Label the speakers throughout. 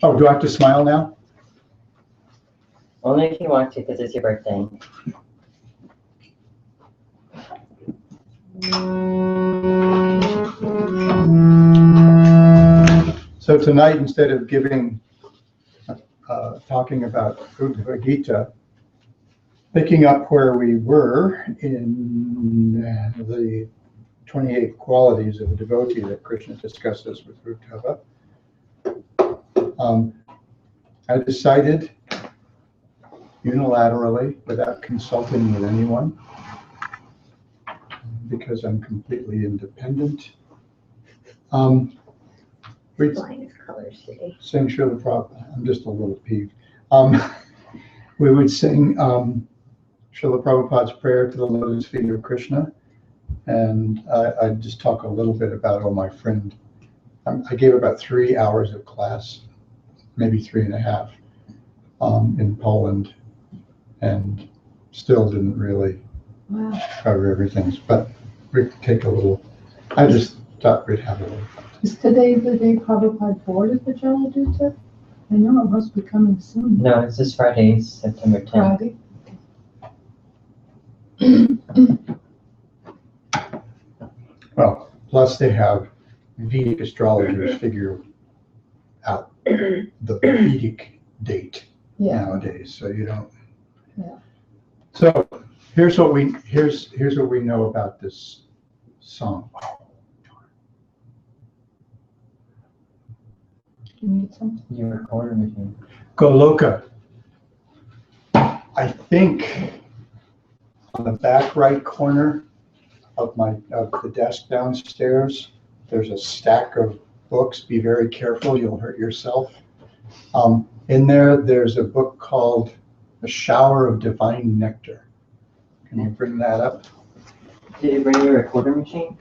Speaker 1: Oh, do I have to smile now?
Speaker 2: Only if you want to, because it's your birthday.
Speaker 1: So tonight, instead of talking about Bhagavad Gita, picking up where we were in the 28 qualities of a devotee that Krishna discusses with Uddhava, I decided unilaterally, without consulting with anyone, because I'm completely independent, we'd
Speaker 3: Flying his colors today.
Speaker 1: sing Srila Prabhupada. I'm just a little peeved. We would sing Srila Prabhupada's prayer to the lotus feet of Krishna, and I'd just talk a little bit about, my friend. I gave about 3 hours of class, maybe 3.5, in Poland, and still didn't really cover everything. But we'd take a little, I just thought we'd have a little fun.
Speaker 4: Is today the day Prabhupada boarded the Jaladuta? I know it must be coming soon.
Speaker 2: No, it's this Friday, September 10th.
Speaker 4: Friday.
Speaker 1: Well, plus they have Vedic astrologers figure out the Vedic date nowadays, so you don't.
Speaker 4: Yeah.
Speaker 1: So here's what we know about this song.
Speaker 4: You need something?
Speaker 2: Your recorder machine.
Speaker 1: Goloka. I think on the back right corner of the desk downstairs, there's a stack of books. Be very careful, you'll hurt yourself. In there's a book called A Shower of Divine Nectar. Can you bring that up?
Speaker 2: Did you bring your recorder machine?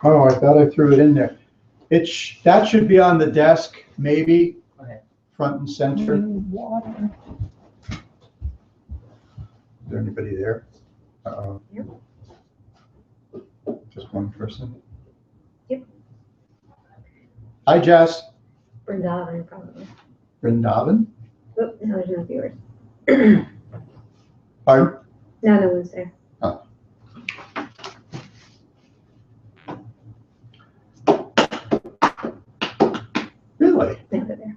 Speaker 1: Oh, I thought I threw it in there. That should be on the desk, maybe,
Speaker 2: Okay.
Speaker 1: front and center.
Speaker 4: Water.
Speaker 1: Is there anybody there?
Speaker 3: Yep.
Speaker 1: Just one person?
Speaker 3: Yep.
Speaker 1: Hi, Jess.
Speaker 3: Vrindavan, probably.
Speaker 1: Vrindavan?
Speaker 3: Oh, no, there's no viewers.
Speaker 1: Pardon?
Speaker 3: No, no one's there.
Speaker 1: Really?
Speaker 3: No, they're there.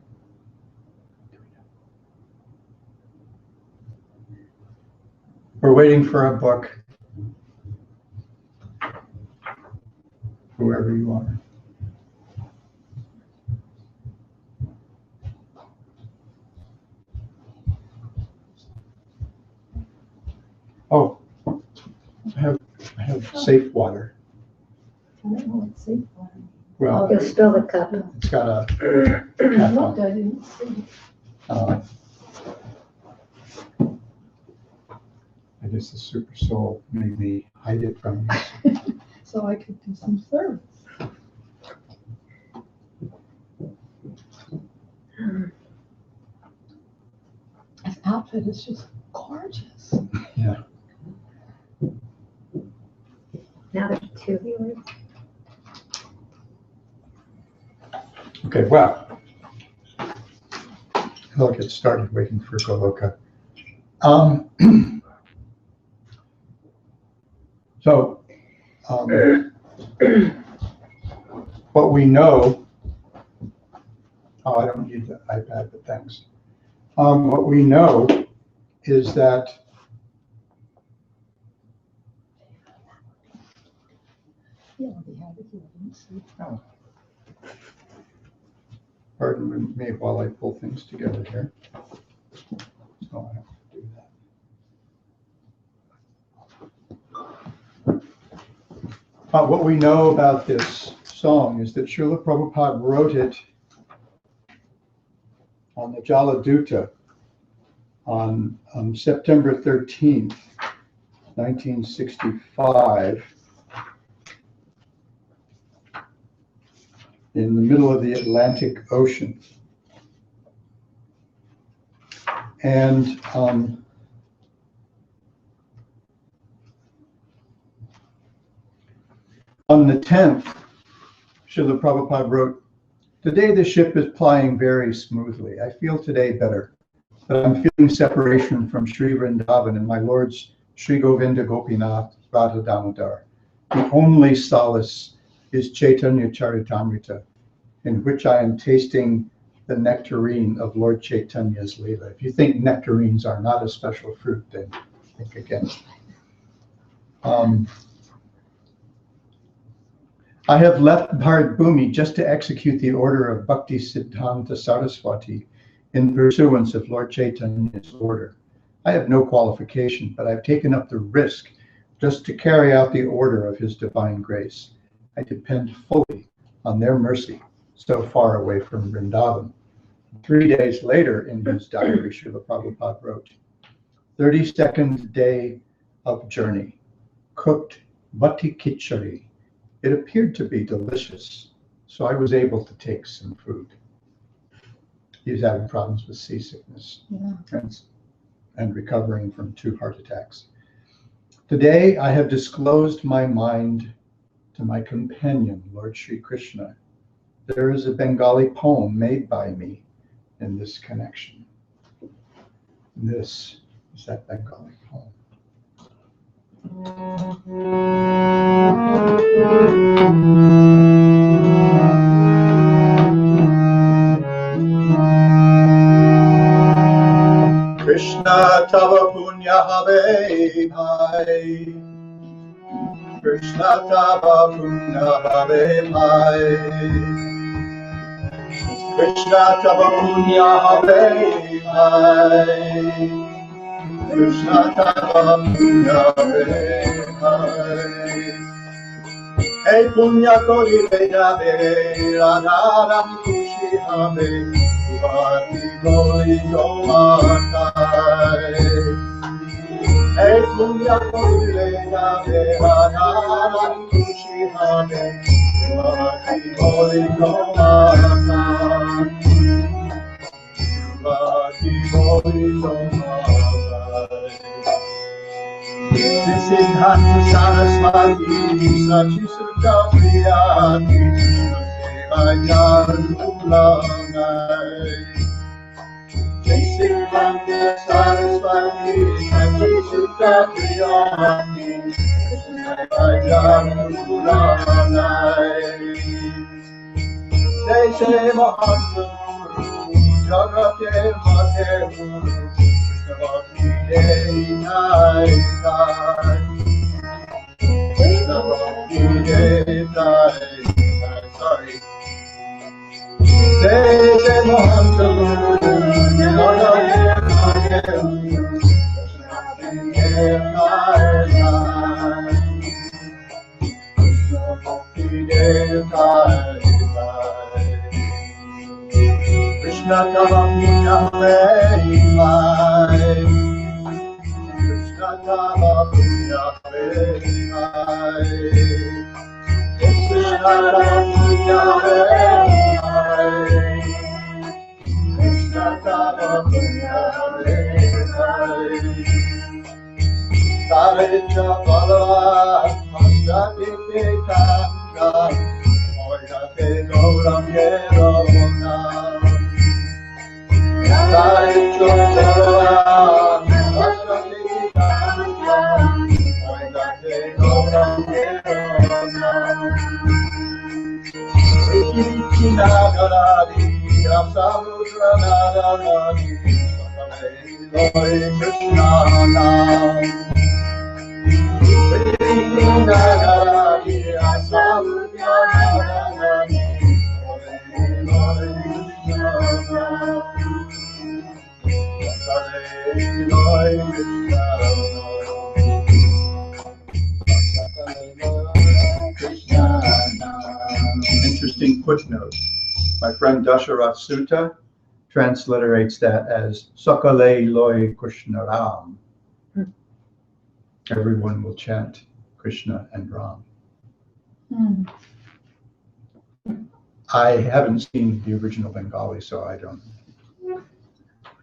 Speaker 1: We're waiting for a book. Whoever you are. Oh, I have safe water.
Speaker 4: I don't know what's safe water.
Speaker 1: Well,
Speaker 3: You'll spill the cup.
Speaker 1: it's got a
Speaker 4: I
Speaker 1: cap
Speaker 4: looked,
Speaker 1: on.
Speaker 4: I didn't see.
Speaker 1: I guess the super soul made me hide it from you.
Speaker 4: So I could do some service. This outfit is just gorgeous.
Speaker 1: Yeah.
Speaker 3: Now there's 2 viewers.
Speaker 1: Okay, well, I'll get started waiting for Goloka. What we know, I don't need the iPad, but thanks. What we know is that
Speaker 4: Yeah, we had it here, I didn't see.
Speaker 1: pardon me while I pull things together here. So I have to do that. What we know about this song is that Srila Prabhupada wrote it on the Jaladuta on September 13th, 1965, in the middle of the Atlantic Ocean. And on the 10th, Srila Prabhupada wrote, "Today the ship is plying very smoothly. I feel today better, but I'm feeling separation from Sri Vrindavan and my lords Sri Govinda Gopinath Radha Damodar. The only solace is Chaitanya Charitamrita, in which I am tasting the nectarine of Lord Chaitanya's Leela." If you think nectarines are not a special fruit, then think again. I have left Bharat Bhumi just to execute the order of Bhakti Siddhanta Saraswati in pursuance of Lord Chaitanya's order. I have no qualification, but I've taken up the risk just to carry out the order of His divine grace. I depend fully on their mercy so far away from Vrindavan. 3 days later in his diary, Srila Prabhupada wrote, 32nd day of journey, cooked bhatti khichdi. It appeared to be delicious, so I was able to take some food. He was having problems with seasickness and recovering from 2 heart attacks. Today I have disclosed my mind to my companion, Lord Sri Krishna. There is a Bengali poem made by me in this connection. This is that Bengali poem. Krishna tava punya have bhai, Krishna tava punya have bhai, Krishna tava punya have bhai, Krishna tava punya have bhai. Hey punya kori bejave, Radha Ram Kushi have. Bhakti Goli Gomatai, Hey Punya Koli Jave, Radha Kushi Have, Bhakti Goli Gomatai, Bhakti Goli Gomatai. Siddhanta Saraswati, Sachi Sutta Priyati, Siddhanta Saraswati, Sachi Sutta Priyati, Jai Jai Mahatma, Jagate Materu, Krishna Bhakti Jai Jai, Krishna Bhakti Jai Jai. Sorry. Jai Jai Mahantama, Jai Krishna Tava Punya Hai, Krishna Tava Punya Hai, Krishna Tava Punya Hai, Krishna Tava Punya Hai. Sarecha Bhagavan Masjati Pitanga, Oyate Gauram Yerona. Sarecha Bhagavan Masjati Pitanga, Oyate Gauram Yerona. Krishna Nagaradi, Samudra Nagaradi, Krishna Nam. Interesting footnote. My friend Dasharat Sutta transliterates that as Sakale Loy Krishna Ram. Everyone will chant Krishna and Ram. I haven't seen the original Bengali, so I don't.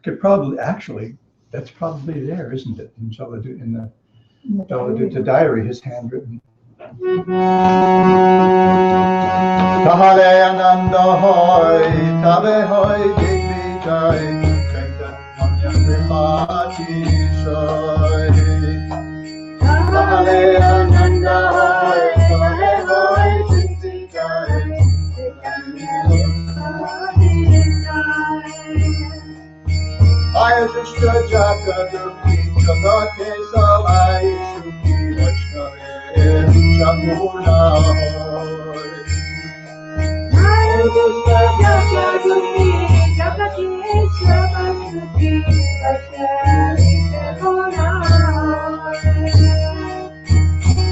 Speaker 1: Could probably, actually, that's probably there, isn't it? In the Jaladutta diary, his handwritten. তাহলে আনন্দ হয়, তবে হয় দিগ্বিজয়, চৈতন্য কৃপাতিশয়। তাহলে আনন্দ হয়, তবে হয় দিগ্বিজয়, আয় দুষ্ট জাত দুঃখী জগতে সবাই সুখী, বৈষ্ণবের সম্পূর্ণ হয়।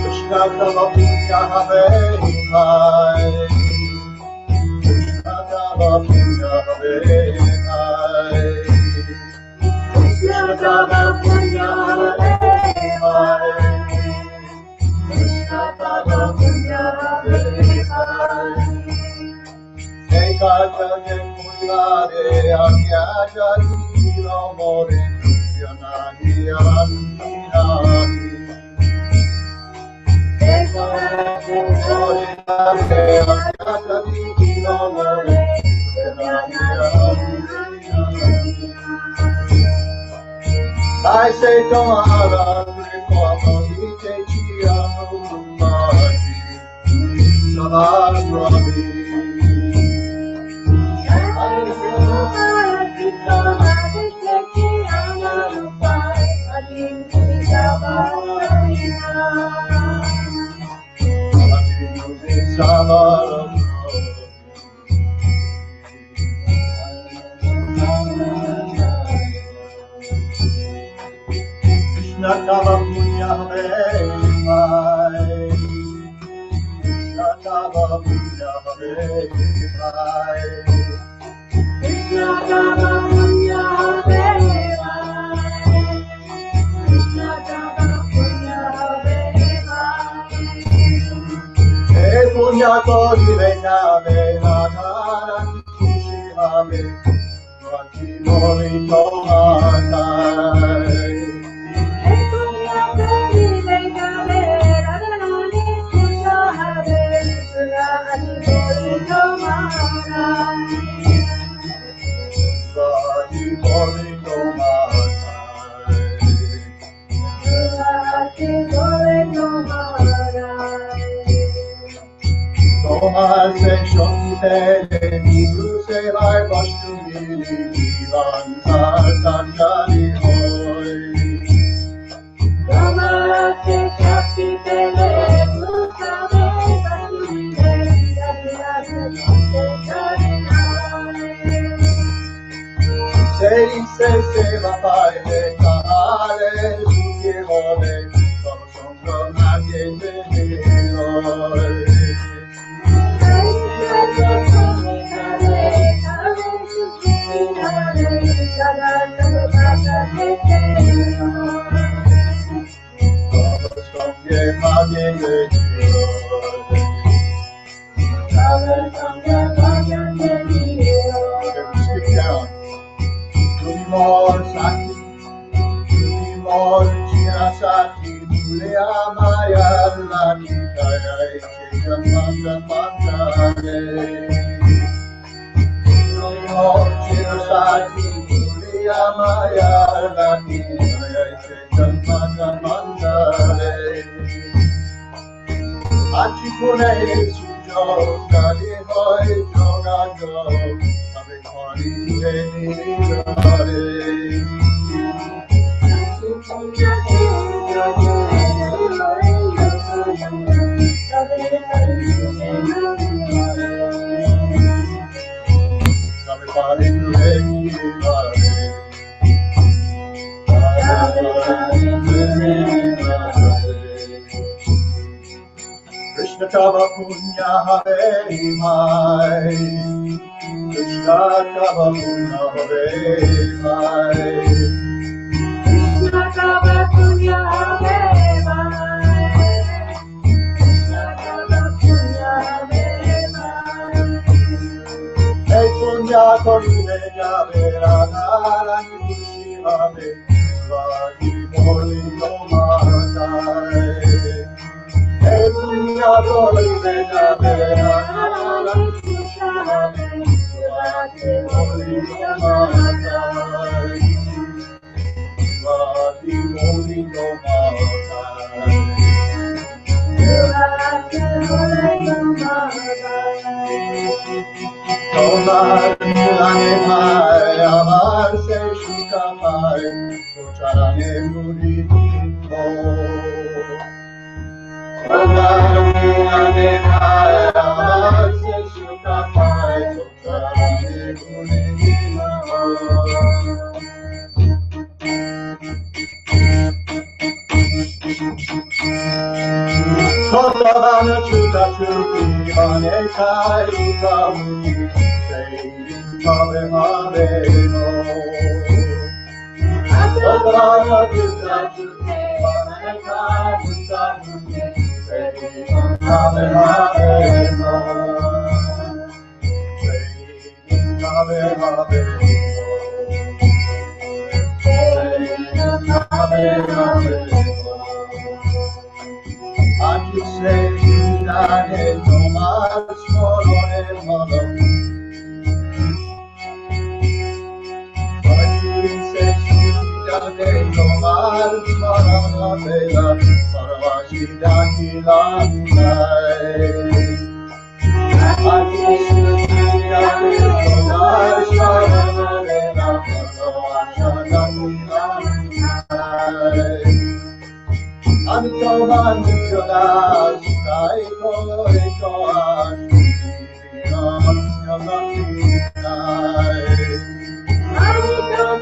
Speaker 1: Krishna tava punya habe bhai, Krishna tava punya habe bhai, Krishna tava punya habe bhai, Krishna tava punya habe bhai. Ekatane mulare agyajati lomore yanani antinani. I say tomorrow, Kripamite Chiyanumati, Savarami. Krishna tava punya habe bhai, Krishna tava punya habe bhai, Krishna tava punya habe bhai, Krishna tava punya habe bhai. Hey punya koribe nave radharani khushi habe, Bhakti Abhay Ashram. Tomar se shantele, tu se vai bastungili, divan sartangani hoy. Tomar se shantele, tu se vai bastungili, divan sartangani hoy. Sei se va paile kahare, suki hove, tom songo nage hoy. Krishna tava punya habe bhai, Krishna tava punya habe bhai, Krishna tava punya habe bhai, Krishna tava punya habe bhai. Hey punya koribe jabe radharani khushi habe, Bhakti Abhay Ashram. Hey punya koribe jabe radharani তোমার চরণে ভাই আমার সে সুখা পাই তো চরণে মুড়ি দিব তোমার চরণে ভাই আমার সে সুখা পাই তো চরণে মুড়ি দিব ভগবান ছুটা ছুটি অনেকাই কামুনি সেই তবে হবে ভগবান ছুটা ছুটি অনেকাই কামুনি সেই তবে হবে সেই তবে হবে আজ সে জানে তোমার স্মরণে মন সে জানে তোমার স্মরণ বেলা সর্বাসী ডাকিলাম আজ সে জানে তোমার স্মরণ বেলা সর্বাসী ডাকিলাম আমি তোমার মুখদাস তাই করে তো আসি আমি তোমার মুখদাস তাই করে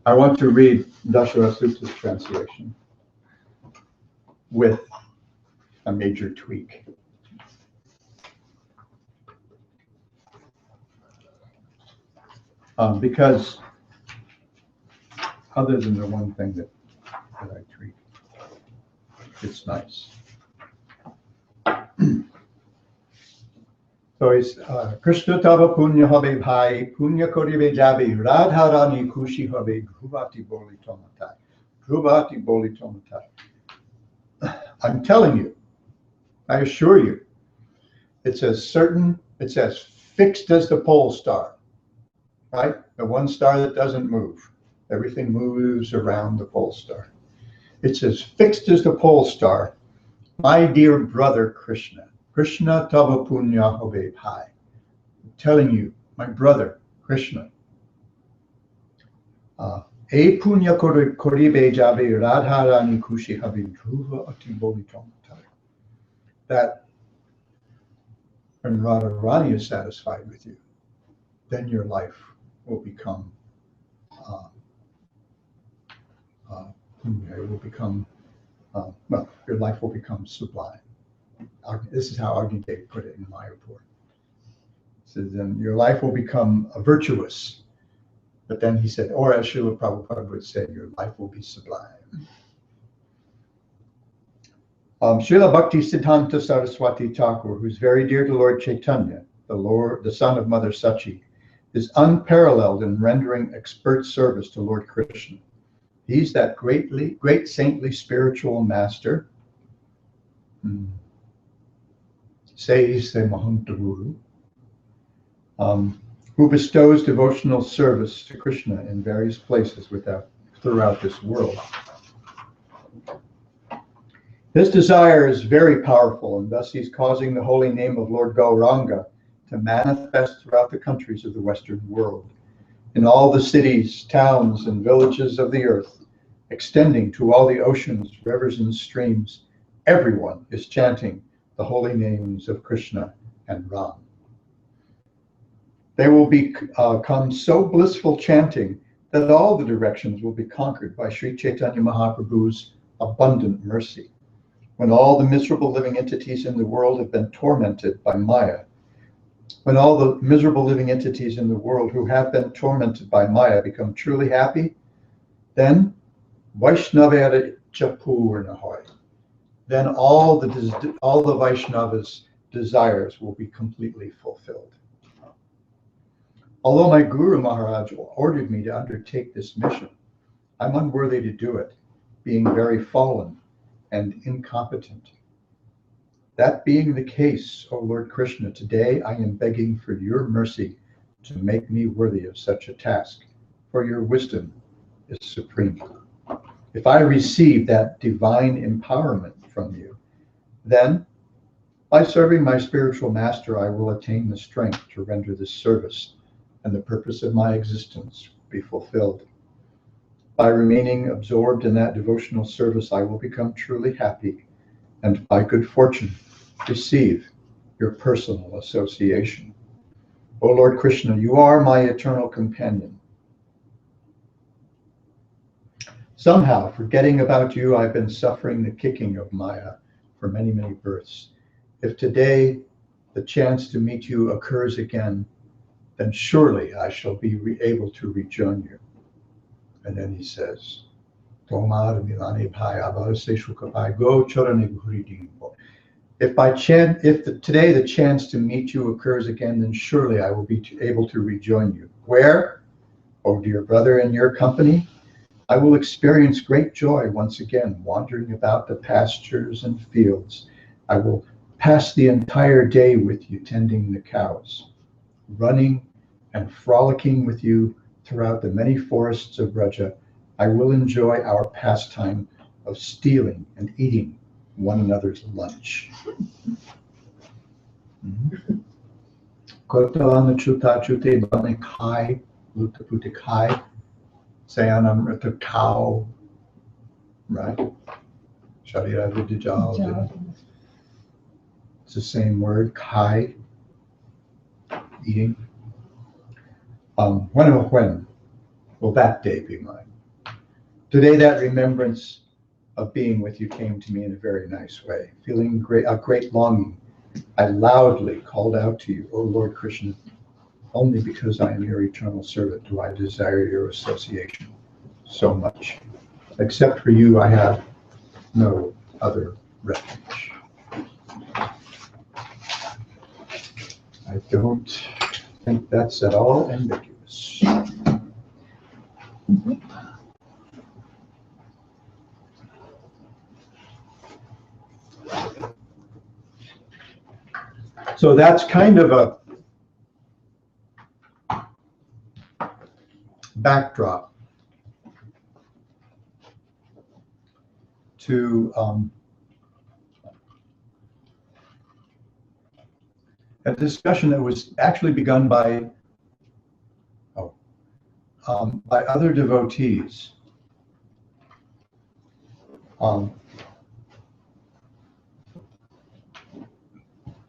Speaker 1: I want to read Dashara Sutta's translation with a major tweak. Because other than the one thing that I tweak, it's nice. So it's Krishna tava punya habe bhai, punya koribe jabe, radharani kushi habe, dhruvati boli tomatai. Dhruvati boli tomatai. I'm telling you, I assure you, it's as certain, it's as fixed as the pole star, right? The one star that doesn't move. Everything moves around the pole star. It's as fixed as the pole star. My dear brother Krishna, Krishna tava punya habe bhai. I'm telling you, my brother Krishna. E punya koribe jabe radharani kushi habe dhruva ati boli tomatai. That when Radharani is satisfied with you, then your life will become it will become well, your life will become sublime. This is how Agnidev put it in my report. He says, then your life will become virtuous. But then he said, or as Srila Prabhupada would say, your life will be sublime. Srila Bhakti Siddhanta Saraswati Thakur, who's very dear to Lord Chaitanya, the son of Mother Sachi, is unparalleled in rendering expert service to Lord Krishna. He's that great saintly spiritual master, says the Mahanta Guru, who bestows devotional service to Krishna in various places throughout this world. His desire is very powerful, and thus he's causing the holy name of Lord Gauranga to manifest throughout the countries of the Western world. In all the cities, towns, and villages of the earth, extending to all the oceans, rivers, and streams, everyone is chanting the holy names of Krishna and Ram. They will become so blissful chanting that all the directions will be conquered by Sri Chaitanya Mahaprabhu's abundant mercy. When all the miserable living entities in the world have been tormented by Maya, when all the miserable living entities in the world who have been tormented by Maya become truly happy, then Vaishnavara Japurnahoy. Then all the Vaishnavas' desires will be completely fulfilled. Although my Guru Maharaj ordered me to undertake this mission, I'm unworthy to do it, being very fallen and incompetent. That being the case, O Lord Krishna, today I am begging for your mercy to make me worthy of such a task, for your wisdom is supreme. If I receive that divine empowerment from you, then by serving my spiritual master, I will attain the strength to render this service, and the purpose of my existence be fulfilled. By remaining absorbed in that devotional service, I will become truly happy, and by good fortune, receive your personal association. O Lord Krishna, you are my eternal companion. Somehow, forgetting about you, I've been suffering the kicking of Maya for many, many births. If today the chance to meet you occurs again, then surely I shall be able to rejoin you. And then he says, Tomar milane bhai avarase shukapai go chorane bhuridimbo. If today the chance to meet you occurs again, then surely I will be able to rejoin you. Where? Oh, dear brother, in your company, I will experience great joy once again, wandering about the pastures and fields. I will pass the entire day with you tending the cows, running and frolicking with you throughout the many forests of Braja. I will enjoy our pastime of stealing and eating one another's lunch. Kotalana chuta chute bane kai, lutapute kai, sayanam rata cow, right? Sharira vidijal. It's the same word, kai, eating. When will that day be mine? Today, that remembrance of being with you came to me in a very nice way. Feeling a great longing, I loudly called out to you, O Lord Krishna, only because I am your eternal servant do I desire your association so much. Except for you, I have no other refuge. I don't think that's at all ambiguous. So that's kind of a backdrop to a discussion that was actually begun by other devotees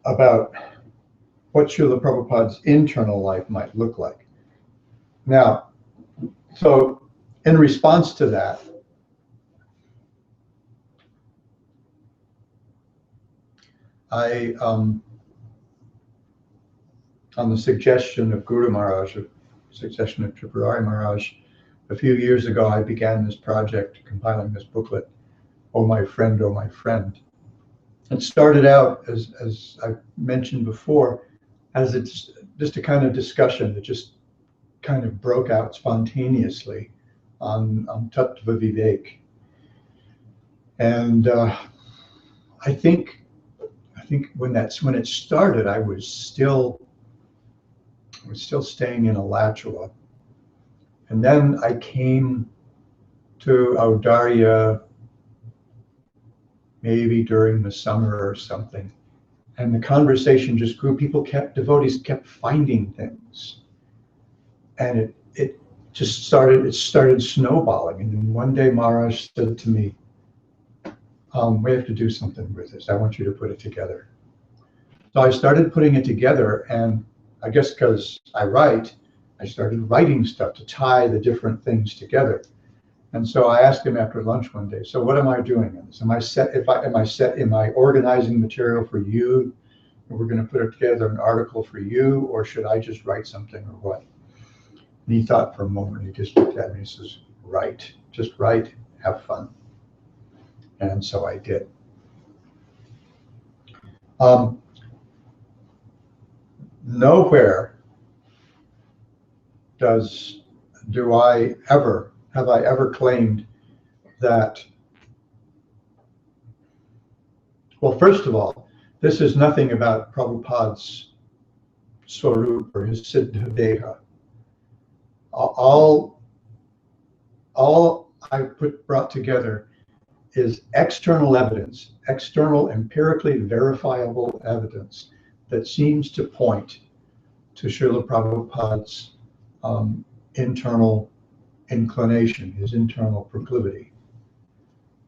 Speaker 1: about what Srila Prabhupada's internal life might look like. Now, so in response to that, I, on the suggestion of Guru Maharaj, suggestion of Tripurari Maharaj, a few years ago, I began this project, compiling this booklet, Oh My Friend, Oh My Friend. It started out, as I mentioned before, as it's just a kind of discussion that just kind of broke out spontaneously on Tattva Vivek. And I think when it started, I was still staying in Alachua. And then I came to Audarya maybe during the summer or something. And the conversation just grew. Devotees kept finding things. And it started snowballing. And then one day Maharaj said to me, we have to do something with this. I want you to put it together. So I started putting it together, and I guess because I write, I started writing stuff to tie the different things together. And so I asked him after lunch one day, so what am I doing in this? Am I organizing material for you? And we're going to put it together an article for you, or should I just write something, or what? And he thought for a moment. He just looked at me and he says, write, just write, have fun. And so I did. Nowhere have I ever claimed that. Well, first of all, this is nothing about Prabhupada's Swarup or his Siddha Deha. All I brought together is external evidence, external empirically verifiable evidence that seems to point to Srila Prabhupada's internal inclination, his internal proclivity.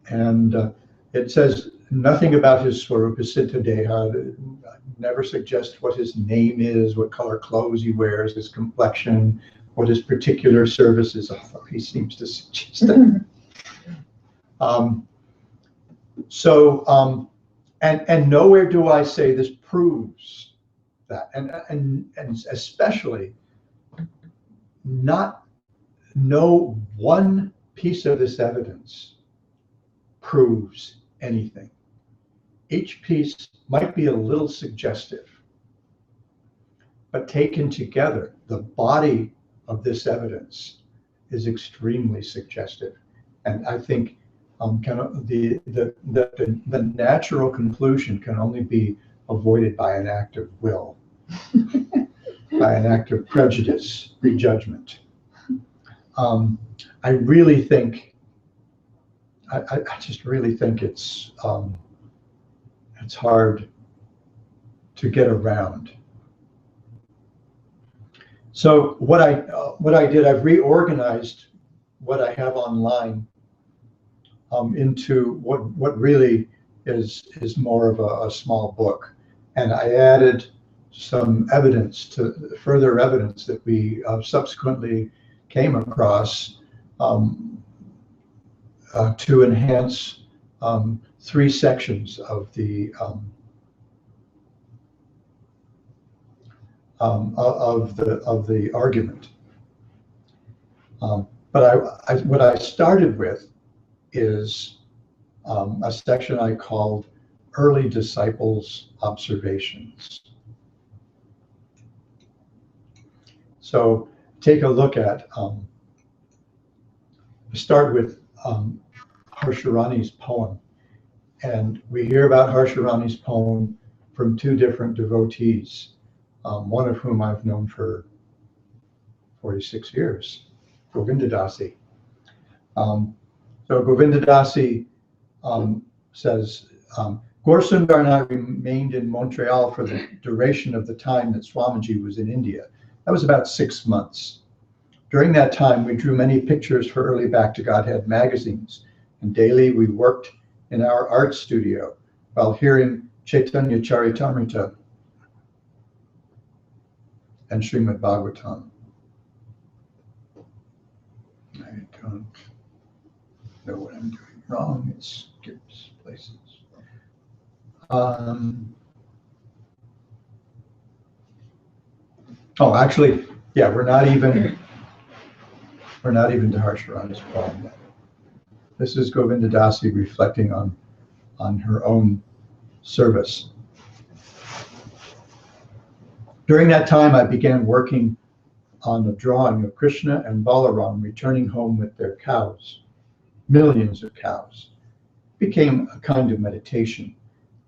Speaker 1: And it says nothing about his Swarup, his Siddha Deha, never suggests what his name is, what color clothes he wears, his complexion, what his particular service is, although he seems to suggest that. And nowhere do I say this proves that, and especially no one piece of this evidence proves anything. Each piece might be a little suggestive, but taken together, the body of this evidence is extremely suggestive. And I think the natural conclusion can only be avoided by an act of will, by an act of prejudice, prejudgment. I really think, I just really think it's hard to get around. So what I did, I've reorganized what I have online into what really is more of a small book, and I added some further evidence that we subsequently came across to enhance 3 sections of the argument. But what I started with is a section I called Early Disciples' Observations. So take a look at, start with Harsharani's poem. And we hear about Harsharani's poem from 2 different devotees, one of whom I've known for 46 years, Govindadasi. So Govindadasi says, Gorsundar and I remained in Montreal for the duration of the time that Swamiji was in India. That was about 6 months. During that time, we drew many pictures for Early Back to Godhead magazines, and daily we worked in our art studio while hearing Chaitanya Charitamrita and Srimad Bhagavatam. I don't know what I'm doing wrong. It skips places. Oh, actually, yeah, we're not even to Harsharani's poem yet. This is Govindadasi reflecting on her own service. During that time, I began working on a drawing of Krishna and Balaram returning home with their cows, millions of cows. It became a kind of meditation.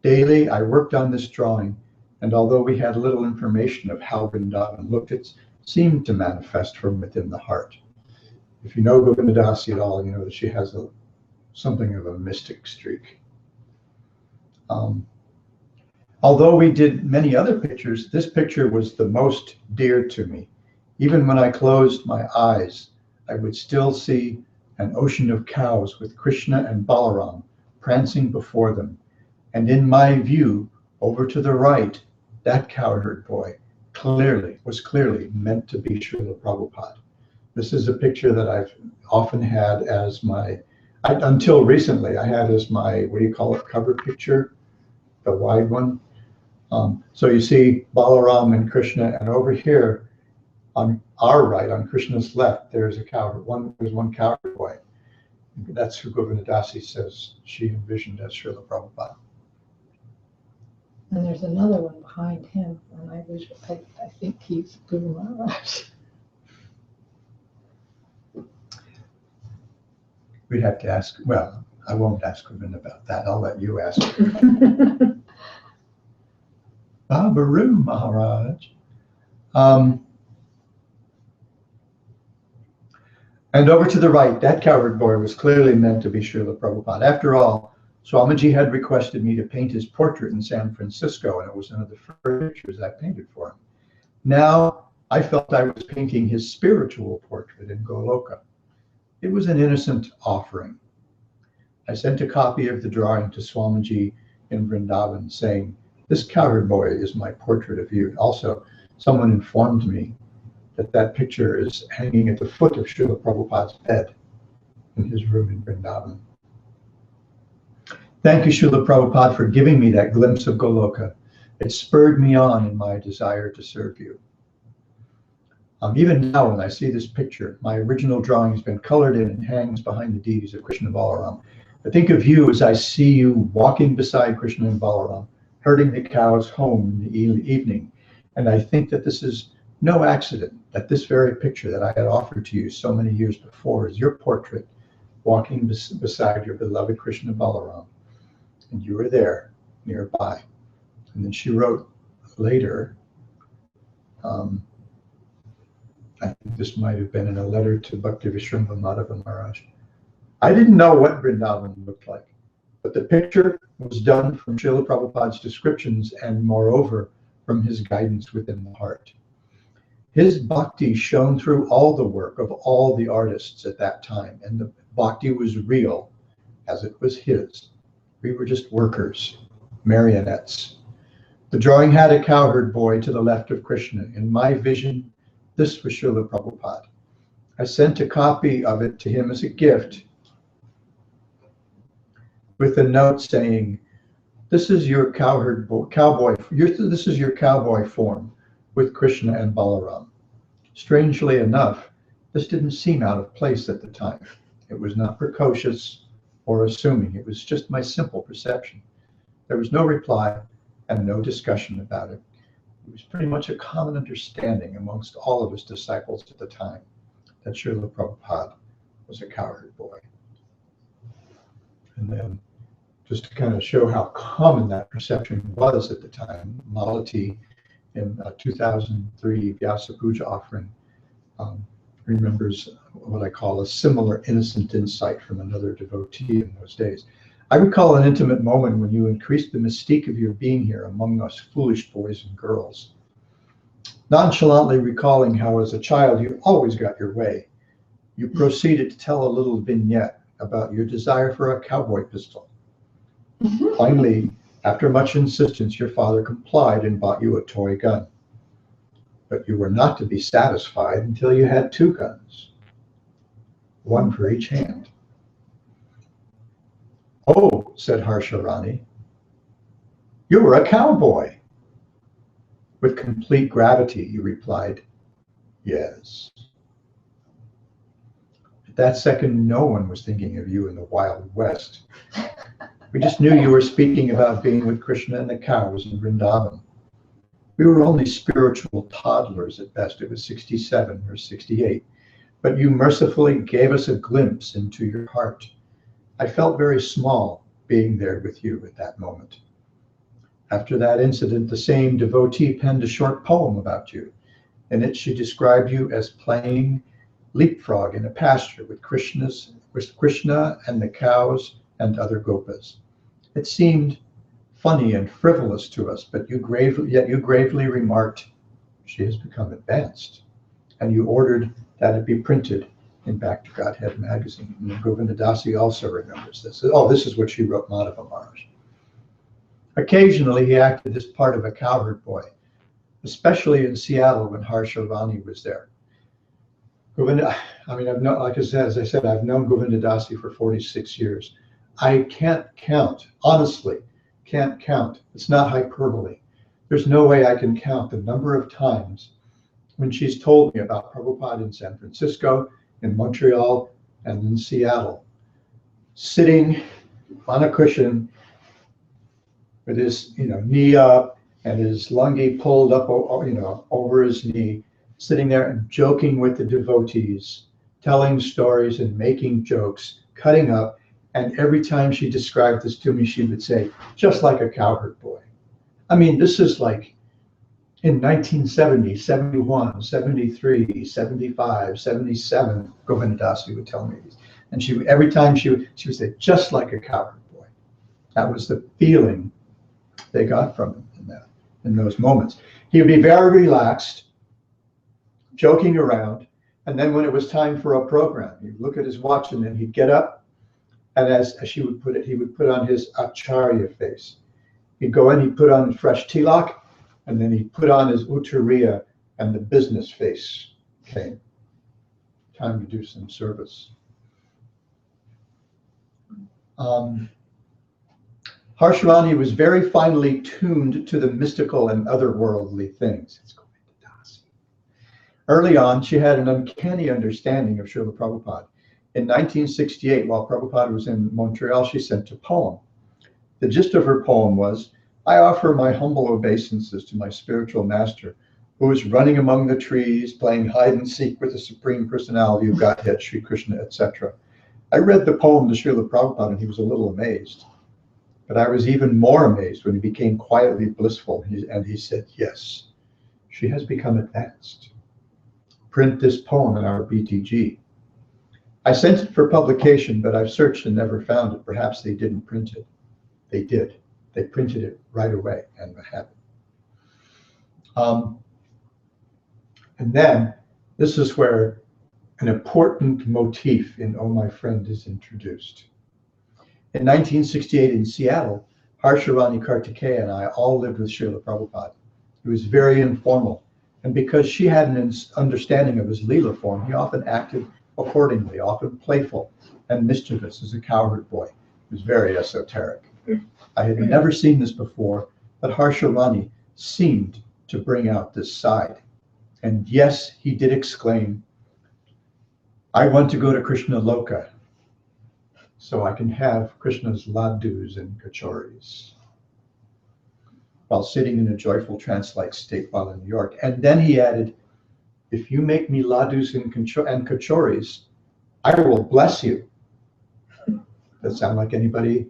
Speaker 1: Daily, I worked on this drawing, and although we had little information of how Vrindavan looked, it seemed to manifest from within the heart. If you know Govindadasi at all, you know that she has something of a mystic streak. Although we did many other pictures, this picture was the most dear to me. Even when I closed my eyes, I would still see an ocean of cows with Krishna and Balaram prancing before them. And in my view, over to the right, that cowherd boy was clearly meant to be Srila Prabhupada. This is a picture that I've often had as until recently, I had as my, what do you call it, cover picture, the wide one. So you see Balaram and Krishna, and over here on our right, on Krishna's left, there's a cowherd. There's one cowherd boy. That's who Govindadasi says she envisioned as Srila Prabhupada.
Speaker 4: And there's another one behind him, and I think he's Guru Maharaj.
Speaker 1: We'd have to ask, well, I won't ask Govinda about that. I'll let you ask. Babaru Maharaj. And over to the right, that cowherd boy was clearly meant to be Srila Prabhupada. After all, Swamiji had requested me to paint his portrait in San Francisco, and it was one of the first pictures I painted for him. Now, I felt I was painting his spiritual portrait in Goloka. It was an innocent offering. I sent a copy of the drawing to Swamiji in Vrindavan saying, "This cowherd boy is my portrait of you." Also, someone informed me that that picture is hanging at the foot of Srila Prabhupada's bed in his room in Vrindavan. Thank you, Srila Prabhupada, for giving me that glimpse of Goloka. It spurred me on in my desire to serve you. Even now, when I see this picture, my original drawing has been colored in and hangs behind the deities of Krishna and Balaram. I think of you as I see you walking beside Krishna and Balaram, herding the cows home in the evening. And I think that this is no accident, that this very picture that I had offered to you so many years before is your portrait walking beside your beloved Krishna and Balaram. And you were there, nearby. And then she wrote later, I think this might have been in a letter to Bhakti Abhay Ashram Maharaj. I didn't know what Vrindavan looked like, but the picture was done from Srila Prabhupada's descriptions and moreover from his guidance within the heart. His bhakti shone through all the work of all the artists at that time, and the bhakti was real as it was his. We were just workers, marionettes. The drawing had a cowherd boy to the left of Krishna. In my vision, this was Srila Prabhupada. I sent a copy of it to him as a gift with a note saying, "This is your this is your cowboy form with Krishna and Balaram." Strangely enough, this didn't seem out of place at the time. It was not precocious or assuming. It was just my simple perception. There was no reply and no discussion about it. It was pretty much a common understanding amongst all of us disciples at the time that Srila Prabhupada was a cowherd boy. And then, just to kind of show how common that perception was at the time, Malati in 2003 Vyasa Puja offering remembers what I call a similar innocent insight from another devotee in those days. I recall an intimate moment when you increased the mystique of your being here among us foolish boys and girls, nonchalantly recalling how as a child you always got your way. You proceeded to tell a little vignette about your desire for a cowboy pistol. Finally, after much insistence, your father complied and bought you a toy gun. But you were not to be satisfied until you had 2 guns, one for each hand. "Oh," said Harsha Rani, "you were a cowboy." With complete gravity, you replied, "Yes." At that second, no one was thinking of you in the Wild West. We just knew you were speaking about being with Krishna and the cows in Vrindavan. We were only spiritual toddlers at best. It was 67 or 68. But you mercifully gave us a glimpse into your heart. I felt very small being there with you at that moment. After that incident, the same devotee penned a short poem about you. In it, she described you as playing leapfrog in a pasture with Krishna and the cows and other gopas. It seemed funny and frivolous to us, but you gravely remarked, "She has become advanced." and you ordered that it be printed in Back to Godhead magazine. And Govinda Dasi also remembers this. Oh, this is what she wrote Madhava Maharaj. Occasionally, he acted as part of a cowherd boy, especially in Seattle when Harsha Rani was there. Govinda, I mean, I've known, like I said, as I said, I've known Govinda Dasi for 46 years. I can't count, honestly, can't count. It's not hyperbole. There's no way I can count the number of times when she's told me about Prabhupada in San Francisco, in Montreal, and in Seattle, sitting on a cushion with his, knee up and his lungi pulled up, over his knee, sitting there and joking with the devotees, telling stories and making jokes, cutting up. And every time she described this to me, she would say, just like a cowherd boy. I mean, this is like in 1970, 71, 73, 75, 77, Govinda Dasi would tell me these. And every time she would say, just like a cowherd boy. That was the feeling they got from him in those moments. He would be very relaxed, joking around, and then when it was time for a program, he'd look at his watch and then he'd get up, and as she would put it, he would put on his acharya face. He'd go in, he'd put on fresh tilak, and then he'd put on his uttariya, and the business face came. Time to do some service. Harsharani was very finely tuned to the mystical and otherworldly things. Early on, she had an uncanny understanding of Srila Prabhupada. In 1968, while Prabhupada was in Montreal, she sent a poem. The gist of her poem was, I offer my humble obeisances to my spiritual master, who is running among the trees, playing hide and seek with the Supreme Personality of Godhead, Sri Krishna, etc. I read the poem to Srila Prabhupada and he was a little amazed. But I was even more amazed when he became quietly blissful and he said, yes, she has become advanced. Print this poem in our BTG. I sent it for publication, but I've searched and never found it. Perhaps they didn't print it. They did. They printed it right away and have it. And then this is where an important motif in Oh My Friend is introduced. In 1968 in Seattle, Harsharani Kartikeya and I all lived with Srila Prabhupada. It was very informal. And because she had an understanding of his Leela form, he often acted accordingly, often playful and mischievous as a cowherd boy. He was very esoteric. I had never seen this before, but Harsharani seemed to bring out this side. And yes, he did exclaim, I want to go to Krishna Loka so I can have Krishna's laddhus and kachoris, while sitting in a joyful trance-like state while in New York. And then he added, if you make me laddhus and kachoris, I will bless you. Does that sound like anybody?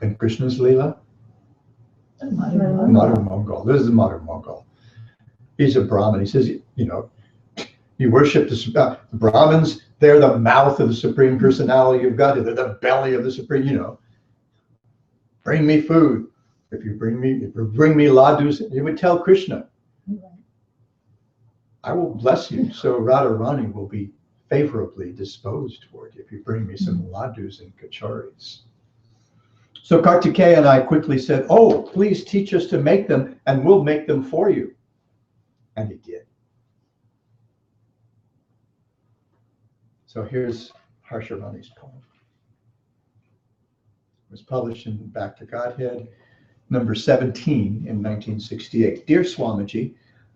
Speaker 1: In Krishna's Leela? Modern Mongol. This is a modern Mongol. He's a Brahmin. He says, you worship the Brahmins, they're the mouth of the Supreme Personality of God. They're the belly of the Supreme, bring me food. If you bring me laddhus, he would tell Krishna, I will bless you. So Radharani will be favorably disposed toward you if you bring me some laddhus and kachoris. So Kartikeya and I quickly said, oh, please teach us to make them and we'll make them for you. And he did. So here's Harsharani's poem. It was published in Back to Godhead, number 17 in 1968. Dear Swamiji,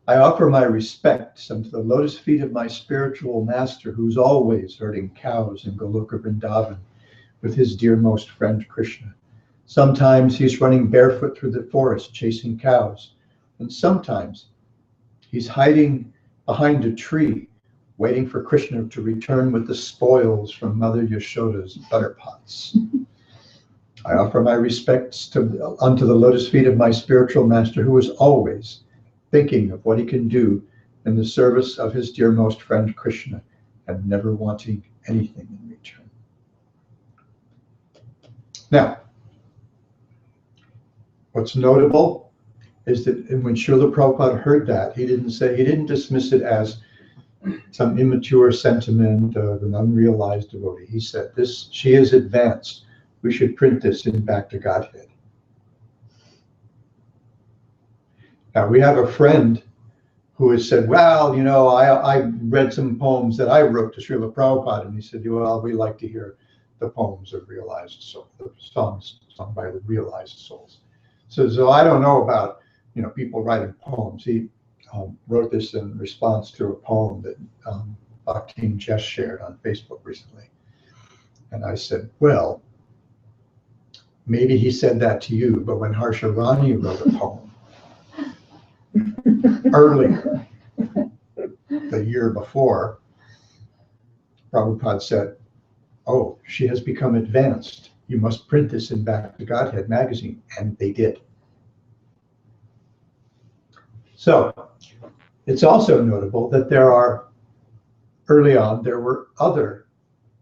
Speaker 1: I offer my respects unto the lotus feet of my spiritual master, who's always herding cows in Goloka Vrindavan with his dearmost friend Krishna. Sometimes he's running barefoot through the forest chasing cows, and sometimes he's hiding behind a tree waiting for Krishna to return with the spoils from Mother Yashoda's butter pots. I offer my respects unto the lotus feet of my spiritual master, who is always thinking of what he can do in the service of his dearmost friend Krishna and never wanting anything in return. Now, what's notable is that when Srila Prabhupada heard that, he didn't dismiss it as some immature sentiment of an unrealized devotee. He said, she is advanced. We should print this in Back to Godhead. Now, we have a friend who has said, well, I read some poems that I wrote to Srila Prabhupada, and he said, well, we like to hear the poems of realized souls, the songs sung by the realized souls. So I don't know about, people writing poems. He wrote this in response to a poem that Bhakti just shared on Facebook recently. And I said, well, maybe he said that to you, but when Harshavani wrote a poem earlier, the year before, Prabhupada said, oh, she has become advanced. You must print this in Back to Godhead magazine. And they did. So it's also notable that early on, there were other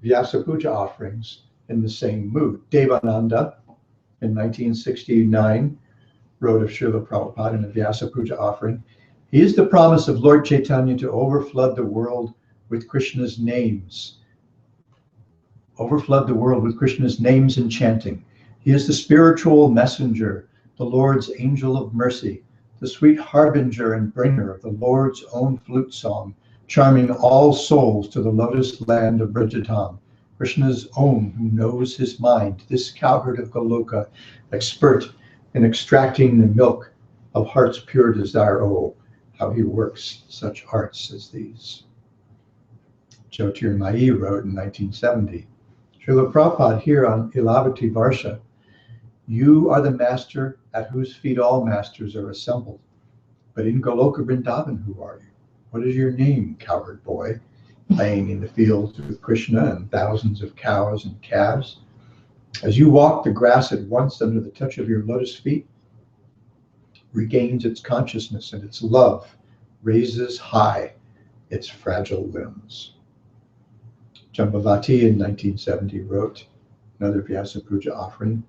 Speaker 1: Vyasa Puja offerings in the same mood. Devananda in 1969 wrote of Srila Prabhupada in a Vyasa Puja offering. He is the promise of Lord Chaitanya to overflood the world with Krishna's names. Overflood the world with Krishna's names and chanting. He is the spiritual messenger, the Lord's angel of mercy, the sweet harbinger and bringer of the Lord's own flute song, charming all souls to the lotus land of Brajadham. Krishna's own, who knows his mind, this cowherd of Goloka, expert in extracting the milk of heart's pure desire. Oh, how he works such arts as these. Jyotirmayi wrote in 1970, Srila Prabhupada here on Ilavati Varsha, you are the master at whose feet all masters are assembled. But in Goloka Vrindavan, who are you? What is your name, cowherd boy, playing in the fields with Krishna and thousands of cows and calves? As you walk the grass at once under the touch of your lotus feet, regains its consciousness and its love raises high its fragile limbs. Jambavati in 1970 wrote, another Vyasa Puja offering,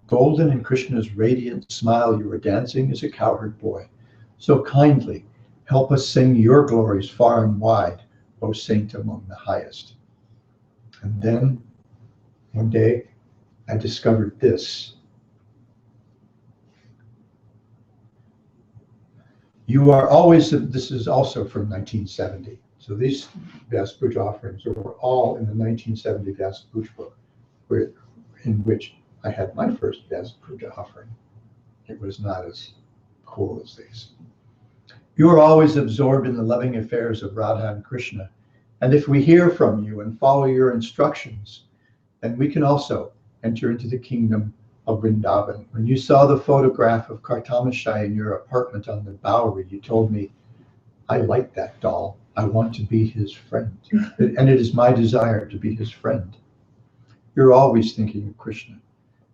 Speaker 1: golden in Krishna's radiant smile you are dancing as a cowherd boy. So kindly help us sing your glories far and wide, O saint among the highest. And then one day I discovered this. You are always, this is also from 1970. So these Vyasa Puja offerings were all in the 1970 Vyasa Puja book, in which I had my first Vyasa Puja offering. It was not as cool as these. You are always absorbed in the loving affairs of Radha and Krishna. And if we hear from you and follow your instructions, then we can also enter into the kingdom of Vrindavan. When you saw the photograph of Kartamashai in your apartment on the Bowery, you told me, I like that doll. I want to be his friend. And it is my desire to be his friend. You're always thinking of Krishna.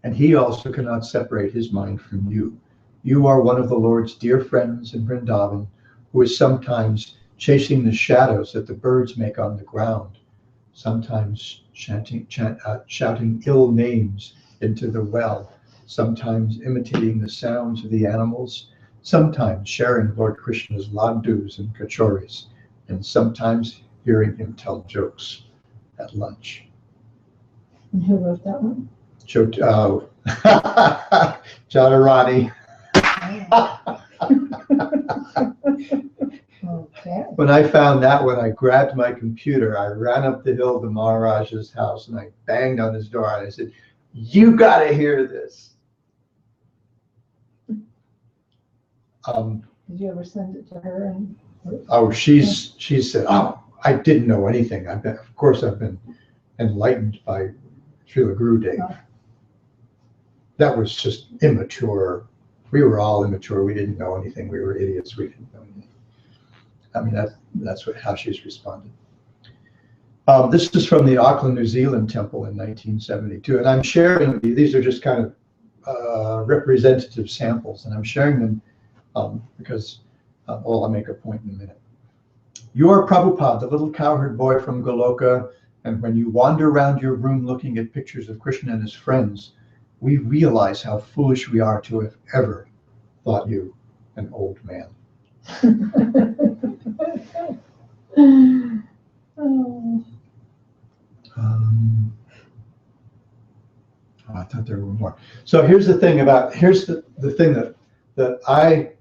Speaker 1: And he also cannot separate his mind from you. You are one of the Lord's dear friends in Vrindavan, who is sometimes chasing the shadows that the birds make on the ground, sometimes shouting ill names into the well, sometimes imitating the sounds of the animals, sometimes sharing Lord Krishna's laddhus and kachoris, and sometimes hearing him tell jokes at lunch.
Speaker 4: And who wrote that one?
Speaker 1: Jadharani.
Speaker 4: Okay.
Speaker 1: When I found that one, I grabbed my computer, I ran up the hill to Maharaja's house, and I banged on his door, and I said, you gotta hear this.
Speaker 4: Did you ever send it to her?
Speaker 1: She said, oh, I didn't know anything. Of course, I've been enlightened by Srila Gurudev.
Speaker 4: Oh.
Speaker 1: That was just immature. We were all immature. We didn't know anything. We were idiots. We didn't know anything. I mean, that's how she's responded. This is from the Auckland, New Zealand temple in 1972. And I'm sharing, these are just kind of representative samples. And I'm sharing them because, I'll make a point in a minute. You are Prabhupada, the little cowherd boy from Goloka. And when you wander around your room looking at pictures of Krishna and his friends, we realize how foolish we are to have ever thought you an old man.
Speaker 4: Oh.
Speaker 1: I thought there were more. So here's the thing here's the thing that I,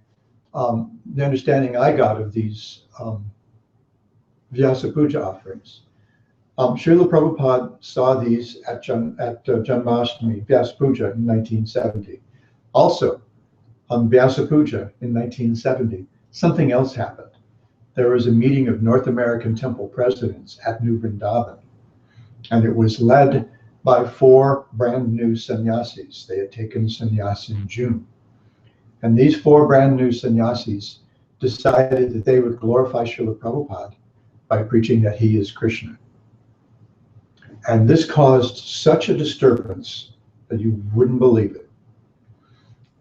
Speaker 1: the understanding I got of these Vyasa Puja offerings. Srila Prabhupada saw these at Janmashtami, Vyasa Puja in 1970. Also, on Vyasa Puja in 1970, something else happened. There was a meeting of North American temple presidents at New Vrindavan, and it was led by 4 brand new sannyasis. They had taken sannyas in June. And these 4 brand new sannyasis decided that they would glorify Srila Prabhupada by preaching that he is Krishna. And this caused such a disturbance that you wouldn't believe it.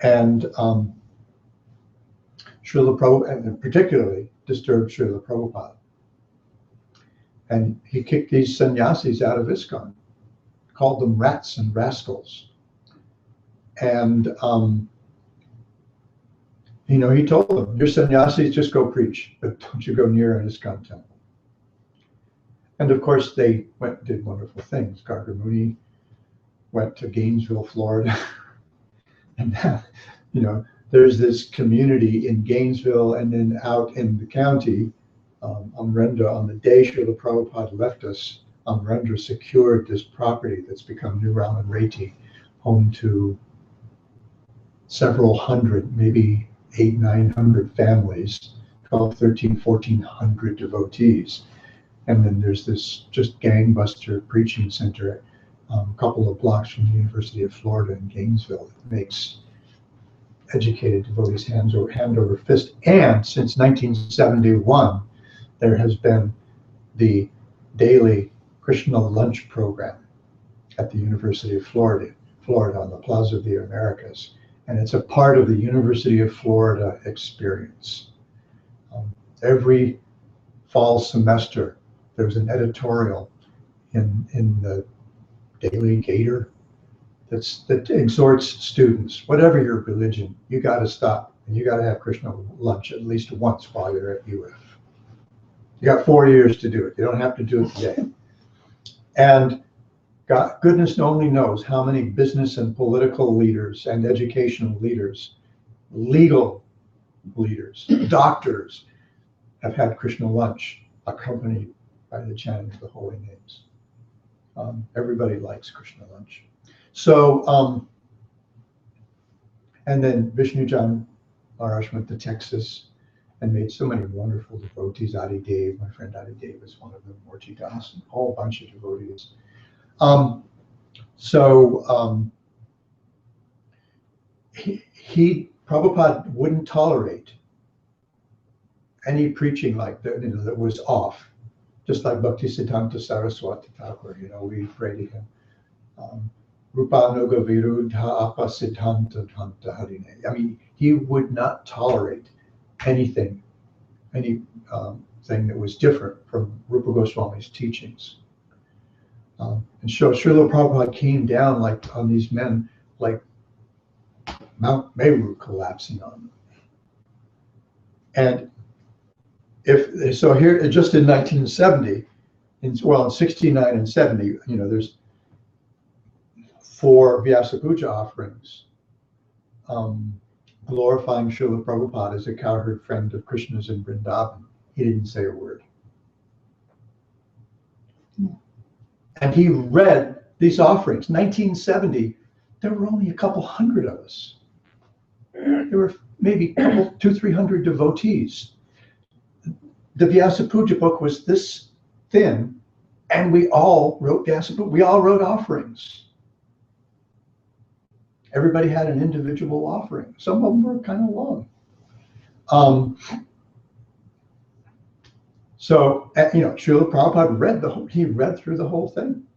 Speaker 1: And Srila Prabhupada, and particularly disturbed Srila Prabhupada. And he kicked these sannyasis out of ISKCON, called them rats and rascals. And, he told them, your sannyasis, just go preach, but don't you go near an ISKCON temple. And of course, they did wonderful things. Gargamuni went to Gainesville, Florida. And, there's this community in Gainesville and then out in the county, Amrendra, on the day Srila Prabhupada left us, Amrendra secured this property that's become New Ramanreti, home to several hundred, maybe 800-900 families, 12, 13, 1,400 devotees. And then there's this just gangbuster preaching center a couple of blocks from the University of Florida in Gainesville. It makes educated devotees hand over fist. And since 1971, there has been the daily Krishna lunch program at the University of Florida on the Plaza of the Americas. And it's a part of the University of Florida experience. Every fall semester, there's an editorial in the Daily Gator that exhorts students, whatever your religion, you got to stop and you got to have Krishna lunch at least once while you're at UF. You got 4 years to do it. You don't have to do it today. And God, goodness only knows how many business and political leaders and educational leaders, legal leaders, doctors have had Krishna lunch accompanied by the chanting of the holy names. Everybody likes Krishna lunch. So, and then Vishnujan Maharaj went to Texas and made so many wonderful devotees. Adi Dev, my friend Adi Dev is one of them, Morji Das, and a whole bunch of devotees. Prabhupada wouldn't tolerate any preaching like that, that was off. Just like Bhakti Siddhanta Saraswati Thakur, we pray to him. Rupa Nuga Virudha Apa Siddhanta Dhanta Harine. I mean, he would not tolerate anything that was different from Rupa Goswami's teachings. And so Srila Prabhupada came down like on these men, like Mount Meru collapsing on them. And here, just in 1970, in 69 and 70, there's 4 Vyasa Puja offerings glorifying Srila Prabhupada as a cowherd friend of Krishna's in Vrindavan. He didn't say a word. And he read these offerings. 1970, there were only a couple hundred of us. There were maybe 200-300 devotees. The Vyasa Puja book was this thin, and we all wrote Vyasa Puja. We all wrote offerings. Everybody had an individual offering. Some of them were kind of long. Srila Prabhupada read through the whole thing.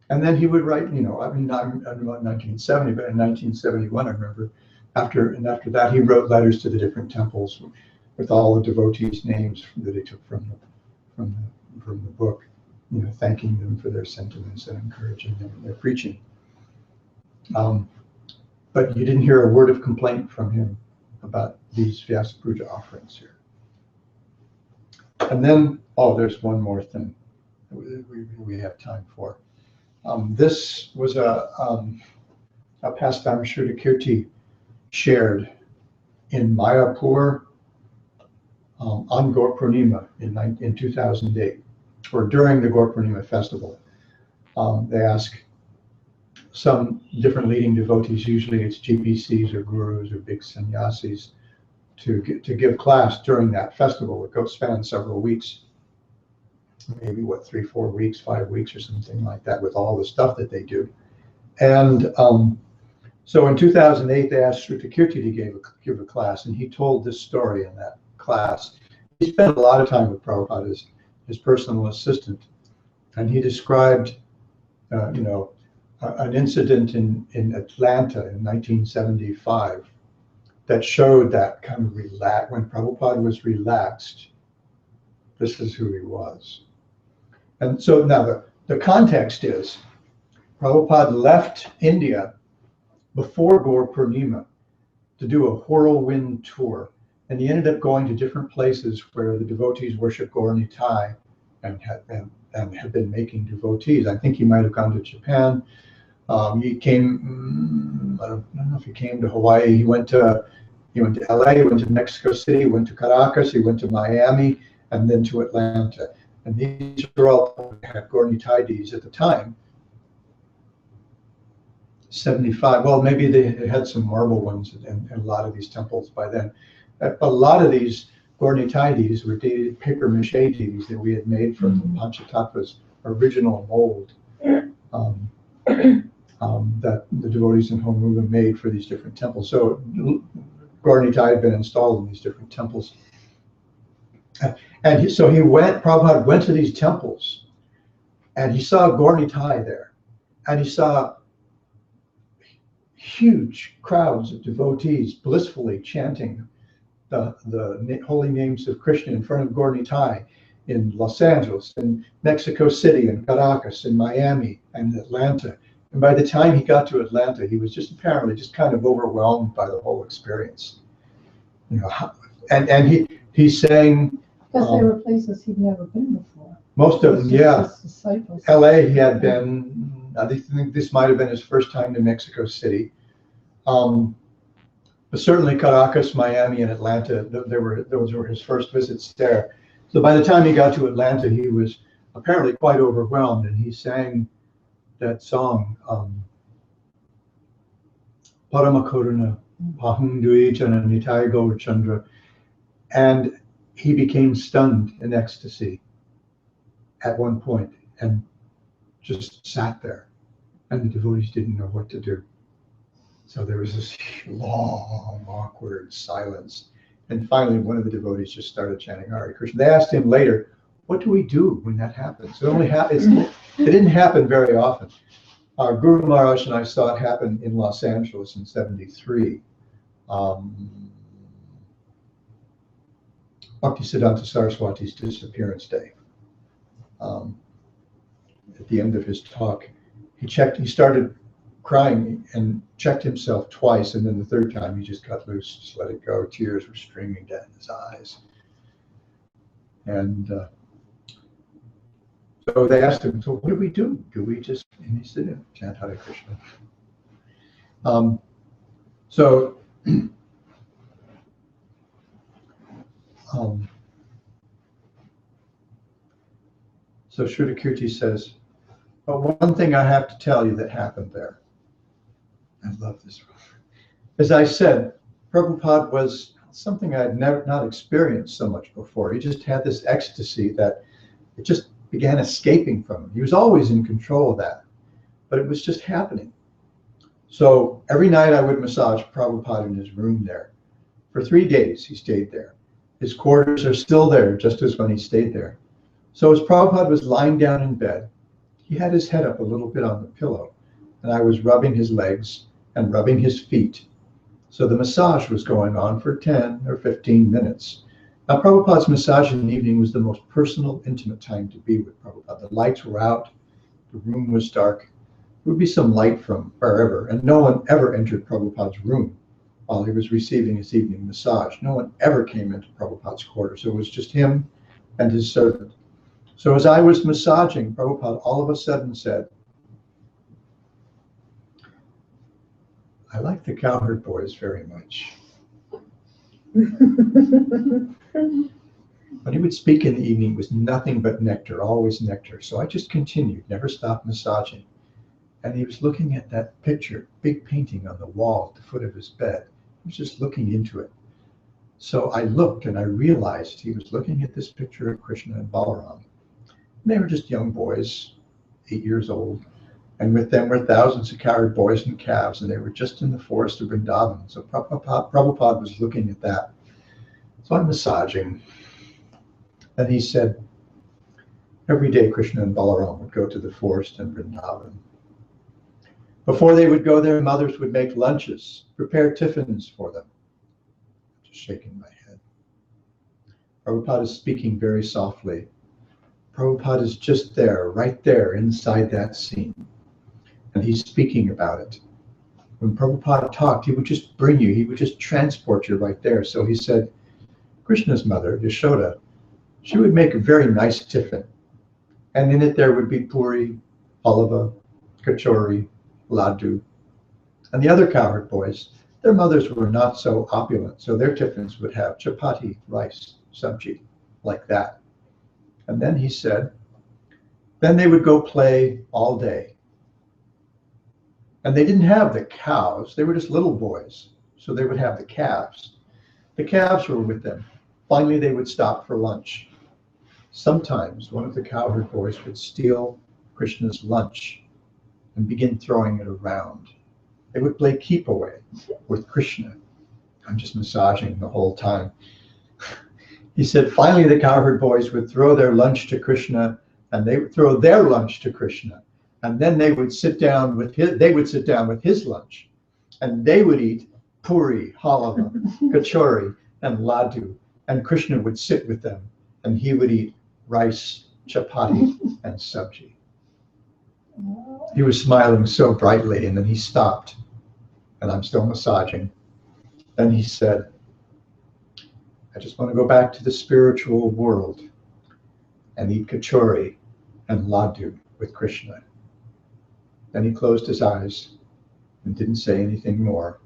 Speaker 1: And then he would write, not in 1970, but in 1971, I remember, after that, he wrote letters to the different temples with all the devotees' names that he took from the book, thanking them for their sentiments and encouraging them in their preaching. But you didn't hear a word of complaint from him about these Vyasa Puja offerings here. And then, oh, there's one more thing we have time for. This was a pastime Srila Kirti shared in Mayapur on Gaur Purnima in 2008, or during the Gaur Purnima festival. They ask some different leading devotees, usually it's GPCs or gurus or big sannyasis, to give class during that festival. It spans several weeks, maybe 3, 4 weeks, 5 weeks or something like that, with all the stuff that they do. And so in 2008, they asked Srila Kirti to give a class, and he told this story in that class. He spent a lot of time with Prabhupada as his personal assistant, and he described, an incident in Atlanta in 1975 that showed that kind of when Prabhupada was relaxed, this is who he was. And so now the context is, Prabhupada left India before Gaur Purnima to do a whirlwind tour. And he ended up going to different places where the devotees worship Gaur Nitai and had been making devotees. I think he might have gone to Japan. He came, I don't know if he came to Hawaii. He went to LA, he went to Mexico City, he went to Caracas, he went to Miami, and then to Atlanta. And these are all had Gaur Nitai deeds at the time. 75, well, maybe they had some marble ones in a lot of these temples by then. A lot of these Gaur Nitai deities were paper mache deities that we had made from the Panchatattva's original mold that the devotees in Honolulu made for these different temples. So Gaur Nitai had been installed in these different temples. And Prabhupada went to these temples, and he saw Gaur Nitai there, and he saw huge crowds of devotees blissfully chanting the holy names of Krishna in front of Gaur Nitai in Los Angeles, in Mexico City, in Caracas, in Miami, and Atlanta. And by the time he got to Atlanta, he was apparently just kind of overwhelmed by the whole experience. And he sang.
Speaker 4: Because they were places he'd never been before.
Speaker 1: Most of them, yeah.
Speaker 4: Disciples.
Speaker 1: LA, he had been. I think this might have been his first time to Mexico City. But certainly Caracas, Miami, and Atlanta, those were his first visits there. So by the time he got to Atlanta, he was apparently quite overwhelmed, and he sang that song, Paramakaruna, Pahundui Jana Nitai Gaur Chandra, and he became stunned in ecstasy at one point and just sat there, and the devotees didn't know what to do. So there was this long, awkward silence. And finally, one of the devotees just started chanting Hare Krishna. They asked him later, what do we do when that happens? It didn't happen very often. Guru Maharaj and I saw it happen in Los Angeles in 73. Bhaktisiddhanta Saraswati's disappearance day. At the end of his talk, he started crying and checked himself twice, and then the third time he just got loose, just let it go. Tears were streaming down his eyes. And so they asked him, so what do we do? Do we just, and he said, chant Hare Krishna. So Srila Kirti says, but one thing I have to tell you that happened there. I love this. As I said, Prabhupada was something I had not experienced so much before. He just had this ecstasy that it just began escaping from him. He was always in control of that, but it was just happening. So every night I would massage Prabhupada in his room there. For 3 days he stayed there. His quarters are still there, just as when he stayed there. So as Prabhupada was lying down in bed, he had his head up a little bit on the pillow, and I was rubbing his legs and rubbing his feet. So the massage was going on for 10 or 15 minutes. Now, Prabhupada's massage in the evening was the most personal, intimate time to be with Prabhupada. The lights were out, the room was dark. There would be some light from wherever, and no one ever entered Prabhupada's room. while he was receiving his evening massage. No one ever came into Prabhupada's quarters. It was just him and his servant. So as I was massaging, Prabhupada all of a sudden said, I like the cowherd boys very much. When he would speak in the evening, it was nothing but nectar, always nectar. So I just continued, never stopped massaging. And he was looking at that picture, big painting on the wall at the foot of his bed. He was just looking into it. So I looked and I realized he was looking at this picture of Krishna and Balaram. And they were just young boys, 8 years old. And with them were thousands of cowherd boys and calves, and they were just in the forest of Vrindavan. So Prabhupada was looking at that. So I'm massaging. And he said, every day Krishna and Balaram would go to the forest in Vrindavan. Before they would go, their mothers would make lunches, prepare tiffins for them. Just shaking my head. Prabhupada is speaking very softly. Prabhupada is just there, right there, inside that scene. And he's speaking about it. When Prabhupada talked, he would just bring you, he would just transport you right there. So he said, Krishna's mother, Yashoda, she would make a very nice tiffin. And in it there would be puri, halava, kachori, laddu. And the other cowherd boys, their mothers were not so opulent, so their tiffins would have chapati, rice, sabji, like that. And then he said, then they would go play all day. And they didn't have the cows, they were just little boys, so they would have the calves. The calves were with them. Finally, they would stop for lunch. Sometimes one of the cowherd boys would steal Krishna's lunch and begin throwing it around. They would play keep away with Krishna. I'm just massaging the whole time. He said, finally the cowherd boys would throw their lunch to Krishna, and they would throw their lunch to Krishna. And then they would sit down with his lunch, and they would eat puri, halava, kachori, and laddu. And Krishna would sit with them, and he would eat rice, chapati, and sabji. He was smiling so brightly, and then he stopped, and I'm still massaging. Then he said, I just want to go back to the spiritual world and eat kachori and laddu with Krishna. Then he closed his eyes and didn't say anything more.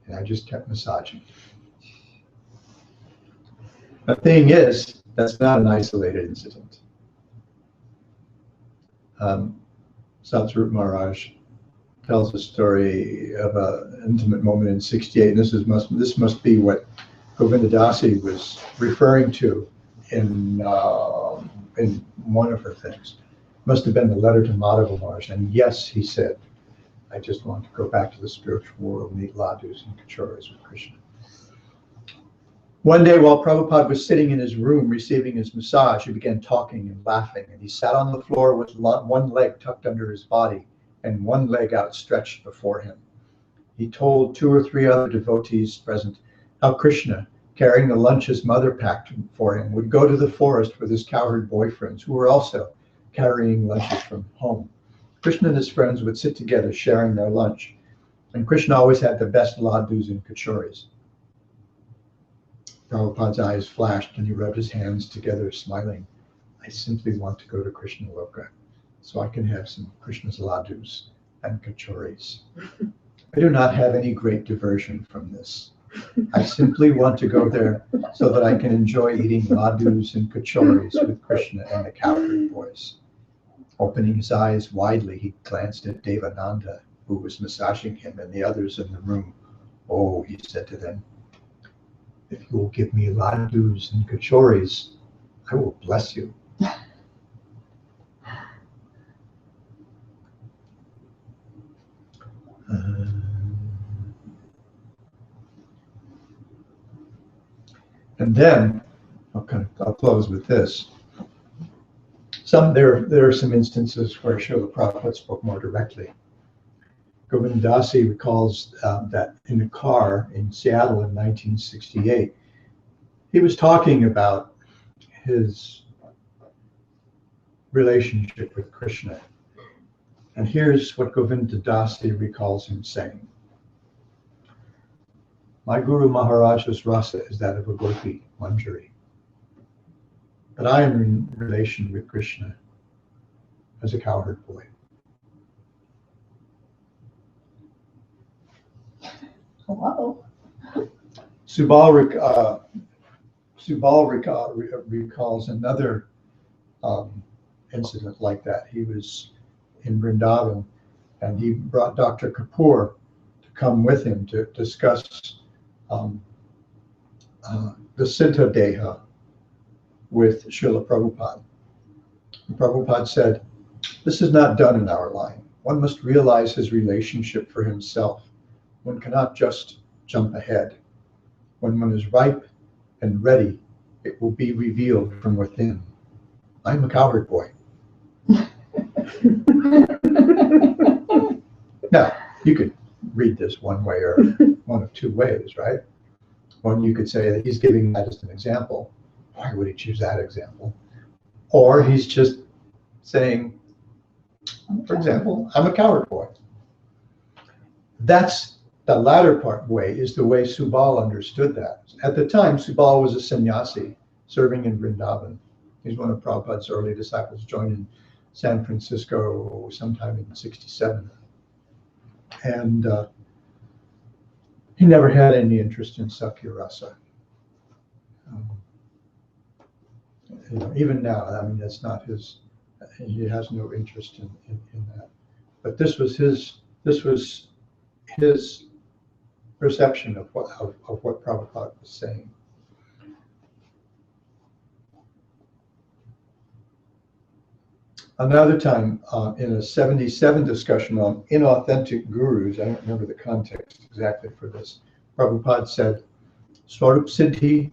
Speaker 1: And I just kept massaging. The thing is, that's not an isolated incident. Satsvarup Maharaj tells a story of an intimate moment in '68. This must be what Govinda Dasi was referring to in one of her things. Must have been the letter to Madhava Maharaj. And yes, he said, I just want to go back to the spiritual world and eat laddhus and kachoris with Krishna. One day while Prabhupada was sitting in his room receiving his massage, he began talking and laughing, and he sat on the floor with one leg tucked under his body and one leg outstretched before him. He told 2 or 3 other devotees present how Krishna, carrying the lunch his mother packed for him, would go to the forest with his cowherd boyfriends, who were also carrying lunches from home. Krishna and his friends would sit together sharing their lunch, and Krishna always had the best laddhus and kachoris. Prabhupada's eyes flashed and he rubbed his hands together, smiling. I simply want to go to Krishna Loka so I can have some Krishna's laddhus and kachoris. I do not have any great diversion from this. I simply want to go there so that I can enjoy eating laddhus and kachoris with Krishna and the cowherd boys. Opening his eyes widely, he glanced at Devananda, who was massaging him, and the others in the room. Oh, he said to them, if you will give me laddhus and kachoris, I will bless you. And then, I'll close with this. There are some instances where Srila Prabhupada spoke more directly. Govinda Dasi recalls that in a car in Seattle in 1968, he was talking about his relationship with Krishna. And here's what Govinda Dasi recalls him saying. My Guru Maharaja's rasa is that of a gopi, Manjari. But I am in relation with Krishna as a cowherd boy.
Speaker 4: Hello.
Speaker 1: Subal recalls another incident like that. He was in Vrindavan and he brought Dr. Kapoor to come with him to discuss the Siddha Deha with Srila Prabhupada. And Prabhupada said, this is not done in our line. One must realize his relationship for himself. One cannot just jump ahead. When one is ripe and ready, it will be revealed from within. I'm a cowherd boy. Now, you could read this one way or one of two ways, right? One, you could say that he's giving that as an example. Why would he choose that example? Or he's just saying, for example, I'm a cowherd boy. That's the latter part way is the way Subal understood that. At the time, Subal was a sannyasi serving in Vrindavan. He's one of Prabhupada's early disciples, joined in San Francisco sometime in '67. And he never had any interest in Sakya Rasa. Even now, I mean, that's not his, he has no interest in that. But this was his perception of what Prabhupada was saying. Another time, in a 77 discussion on inauthentic gurus, I don't remember the context exactly for this, Prabhupada said, Swarup Siddhi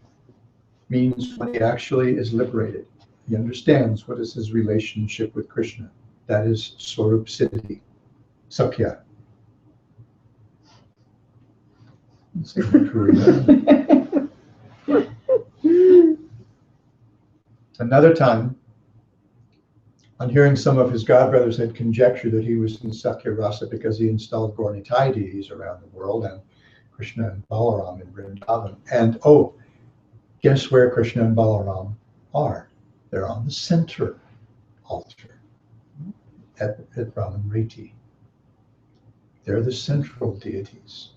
Speaker 1: means when he actually is liberated. He understands what is his relationship with Krishna. That is Swarup Siddhi, Sakya. Another time, on hearing some of his godbrothers had conjectured that he was in Sakya Rasa because he installed Gaurnitai deities around the world and Krishna and Balaram in Vrindavan. And guess where Krishna and Balaram are? They're on the center altar at Brahman Riti. They're the central deities.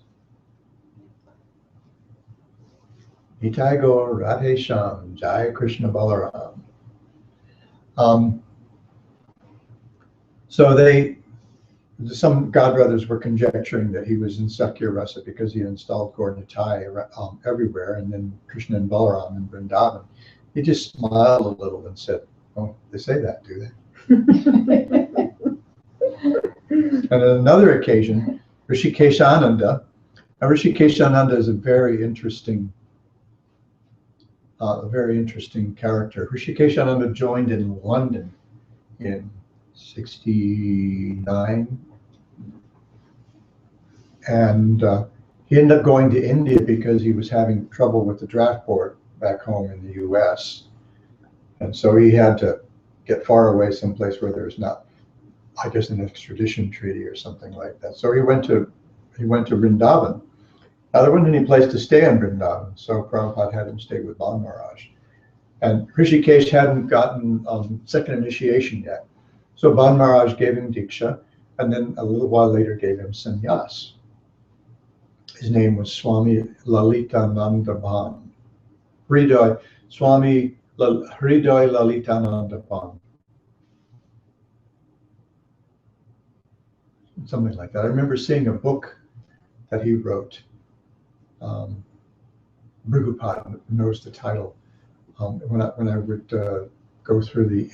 Speaker 1: Nitai Gaur, Radhe Shyam, Jai Krishna Balaram. So some godbrothers were conjecturing that he was in Sakya Rasa because he installed Gaurnitai everywhere, and then Krishna and Balaram in Vrindavan. He just smiled a little and said, "Oh, they say that, do they?" And on another occasion, Rishikeshananda. Now, Rishikeshananda is a very interesting character. Rishikeshananda joined in London in '69, and he ended up going to India because he was having trouble with the draft board back home in the U.S. And so he had to get far away someplace where there's not, I guess, an extradition treaty or something like that. So he went to Vrindavan. Now, there wasn't any place to stay in Vrindavan, so Prabhupada had him stay with Ban Maharaj. And Rishikesh hadn't gotten second initiation yet. So Ban Maharaj gave him Diksha, and then a little while later gave him sannyas. His name was Swami Lalitananda Ban. Swami Hriday Lalitananda Ban. Something like that. I remember seeing a book that he wrote. Prabhupada knows the title. When I would go through the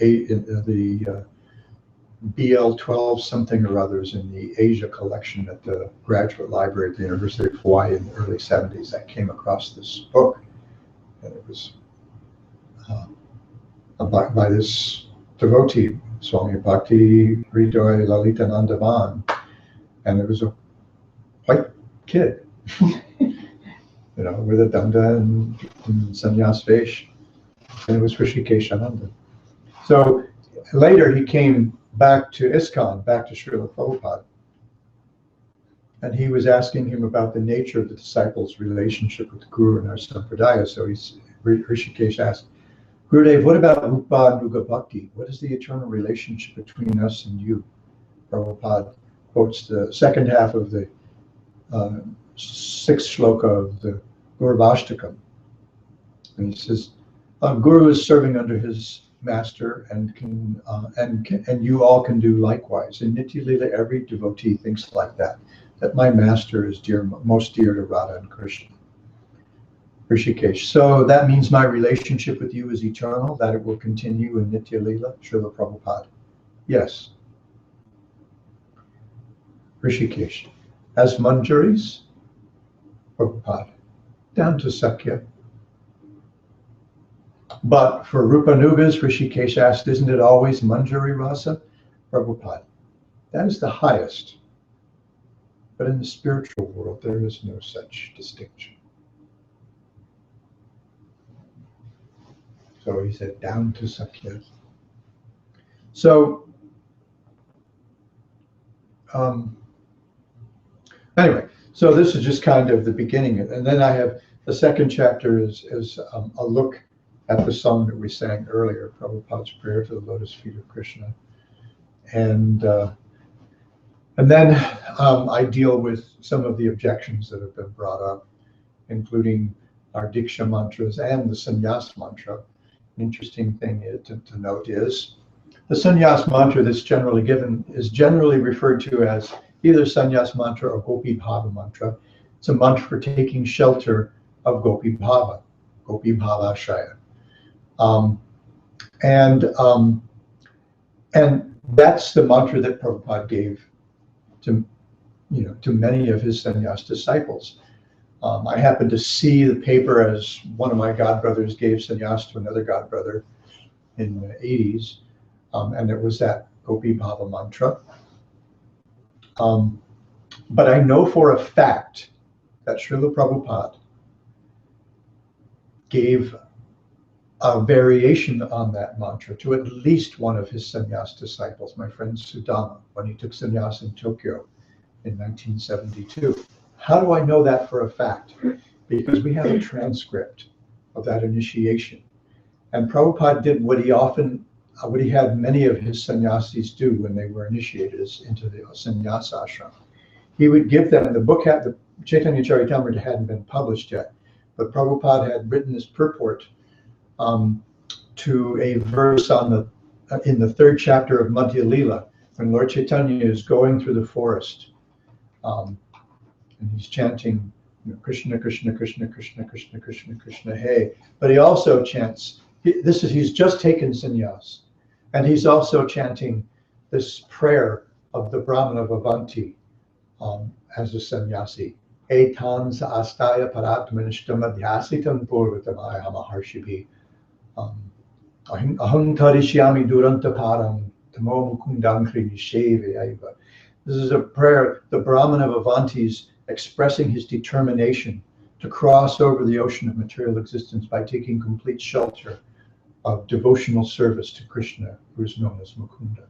Speaker 1: BL12 something or others in the Asia collection at the Graduate Library at the University of Hawaii in the early '70s, I came across this book, and it was by this devotee, Swami Bhakti Abhay Lalitananda Ban, and it was a white kid, with a danda and sannyas vesh, and it was Rishikeshananda. So later he came back to ISKCON, back to Srila Prabhupada. And he was asking him about the nature of the disciples' relationship with the Guru and our Sampradaya. So Rishikesh asked, Gurudev, what about Rupa Nuga Bhakti? What is the eternal relationship between us and you? Prabhupada quotes the second half of the sixth shloka of the Gurvashtakam. And he says, Guru is serving under his master and you all can do likewise. In Nitya Lila, every devotee thinks like that my master is most dear to Radha and Krishna. Rishikesh, so that means my relationship with you is eternal, that it will continue in Nitya Lila, Srila Prabhupada. Yes. Rishikesh, as Manjaris, Prabhupada, down to Sakya. But for Rupanugas, Rishikesh asked, isn't it always Manjari Rasa? Prabhupada, that is the highest. But in the spiritual world, there is no such distinction. So he said, down to Sakya. So, anyway, so this is just kind of the beginning. And then I have the second chapter is a look at the song that we sang earlier, Prabhupada's Prayer to the Lotus Feet of Krishna. And then I deal with some of the objections that have been brought up, including our Diksha mantras and the Sannyas mantra. An interesting thing to note is the Sannyas mantra that's generally given is generally referred to as either Sannyas mantra or Gopi Bhava mantra. It's a mantra for taking shelter of Gopi Bhava, Gopi Bhava Ashraya. And that's the mantra that Prabhupada gave to many of his sannyas disciples. I happened to see the paper as one of my godbrothers gave sannyas to another godbrother in the 80s, and it was that Gopi Bhava mantra. But I know for a fact that Srila Prabhupada gave a variation on that mantra to at least one of his sannyas disciples, my friend Sudama, when he took sannyas in Tokyo in 1972. How do I know that for a fact? Because we have a transcript of that initiation. And Prabhupada did what he had many of his sannyasis do when they were initiated into the sannyas ashram. He would give them, the Chaitanya Charitamrita hadn't been published yet, but Prabhupada had written this purport to a verse in the third chapter of Madhya Lila, when Lord Chaitanya is going through the forest, and he's chanting, Krishna, Krishna, Krishna, Krishna, Krishna, Krishna, Krishna, hey. But he also chants, he's just taken sannyas, and he's also chanting this prayer of the Brahmana of Avanti as a sannyasi. Etan sa astaya paratmanishtam adhyasitam purvatamaya maharshibi. Aham tarishyami duranta param tamo mukundam krinisheve aiva. This is a prayer, the Brahman of Avanti's expressing his determination to cross over the ocean of material existence by taking complete shelter of devotional service to Krishna, who is known as Mukunda.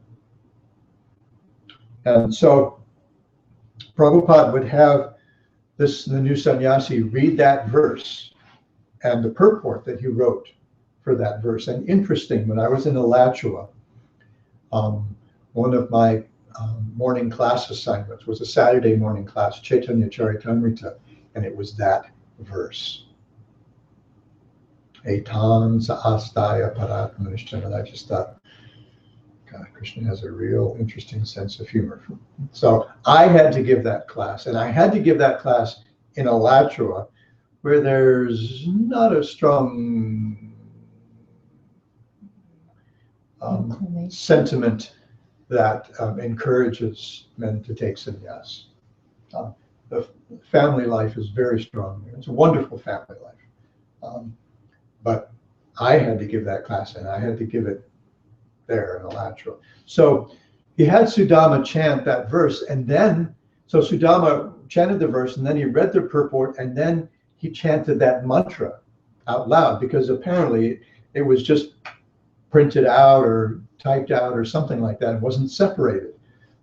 Speaker 1: And so Prabhupada would have the new sannyasi read that verse and the purport that he wrote for that verse. And interesting, when I was in Alachua, one of my morning class assignments was a Saturday morning class, Chaitanya Charitamrita, and it was that verse. Etan sa astaya paratmanishtam. And I just thought, God, Krishna has a real interesting sense of humor. So I had to give that class, and I had to give that class in Alachua, where there's not a strong sentiment that encourages men to take sannyas. The family life is very strong. It's a wonderful family life. But I had to give that class, and I had to give it there in Alachua. So he had Sudama chant that verse, and then, so Sudama chanted the verse, and then he read the purport, and then he chanted that mantra out loud, because apparently it was just printed out or typed out or something like that. It wasn't separated.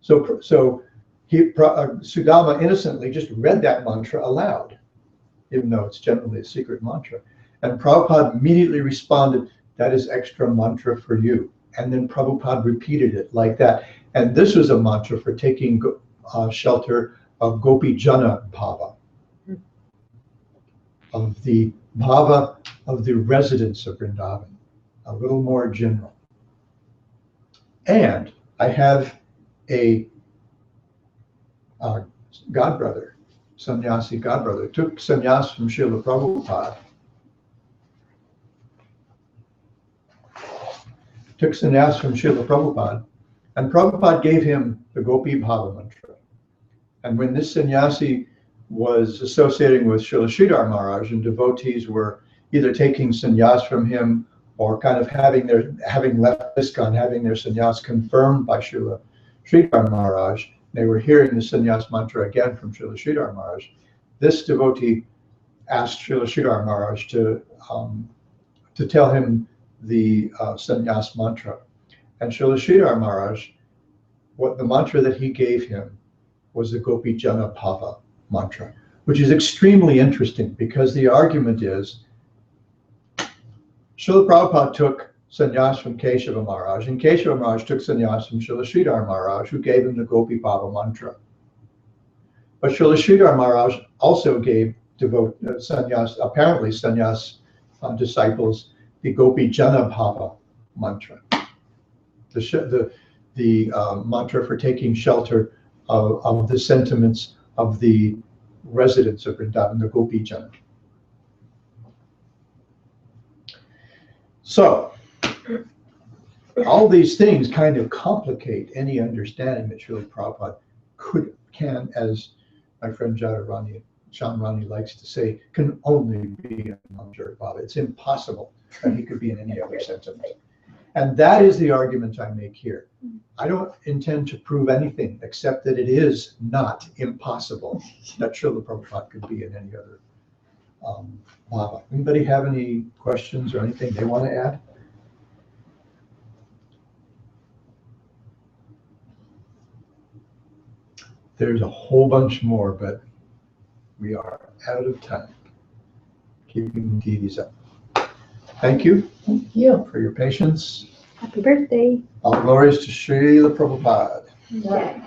Speaker 1: So Sudama innocently just read that mantra aloud, even though it's generally a secret mantra. And Prabhupada immediately responded, that is extra mantra for you. And then Prabhupada repeated it like that. And this was a mantra for taking shelter of Gopi Jana Bhava, of the Bhava of the residents of Vrindavan, a little more general. And I have a godbrother, sannyasi godbrother, took sannyas from Srila Prabhupada. Took sannyas from Srila Prabhupada, and Prabhupada gave him the Gopi Bhava mantra. And when this sannyasi was associating with Srila Sridhar Maharaj, and devotees were either taking sannyas from him or kind of having left ISKCON, having their sannyas confirmed by Srila Sridhar Maharaj, they were hearing the sannyas mantra again from Srila Sridhar Maharaj. This devotee asked Srila Sridhar Maharaj to tell him the sannyas mantra. And Srila Sridhar Maharaj, what the mantra that he gave him was the Gopi Jana Bhava mantra, which is extremely interesting because the argument is Srila Prabhupada took sannyas from Keshava Maharaj, and Keshava Maharaj took sannyas from Srila Sridhar Maharaj, who gave him the Gopi Bhava mantra. But Srila Sridhar Maharaj also gave sannyas, apparently sannyas disciples, the Gopi Jana Bhava mantra, the mantra for taking shelter of the sentiments of the residents of Vrindavan, the Gopi Jana. So, all these things kind of complicate any understanding that Srila Prabhupada can, as my friend Shamrani likes to say, can only be a mantra Bhava. It's impossible that he could be in any other sentiment. And that is the argument I make here. I don't intend to prove anything except that it is not impossible that Srila Prabhupada could be in any other Bhava. Anybody have any questions or anything they want to add? There's a whole bunch more, but we are out of time. Keeping the TVs up. Thank you.
Speaker 4: Thank you.
Speaker 1: For your patience.
Speaker 3: Happy birthday.
Speaker 1: All glories to Srila Prabhupada.
Speaker 4: Yeah.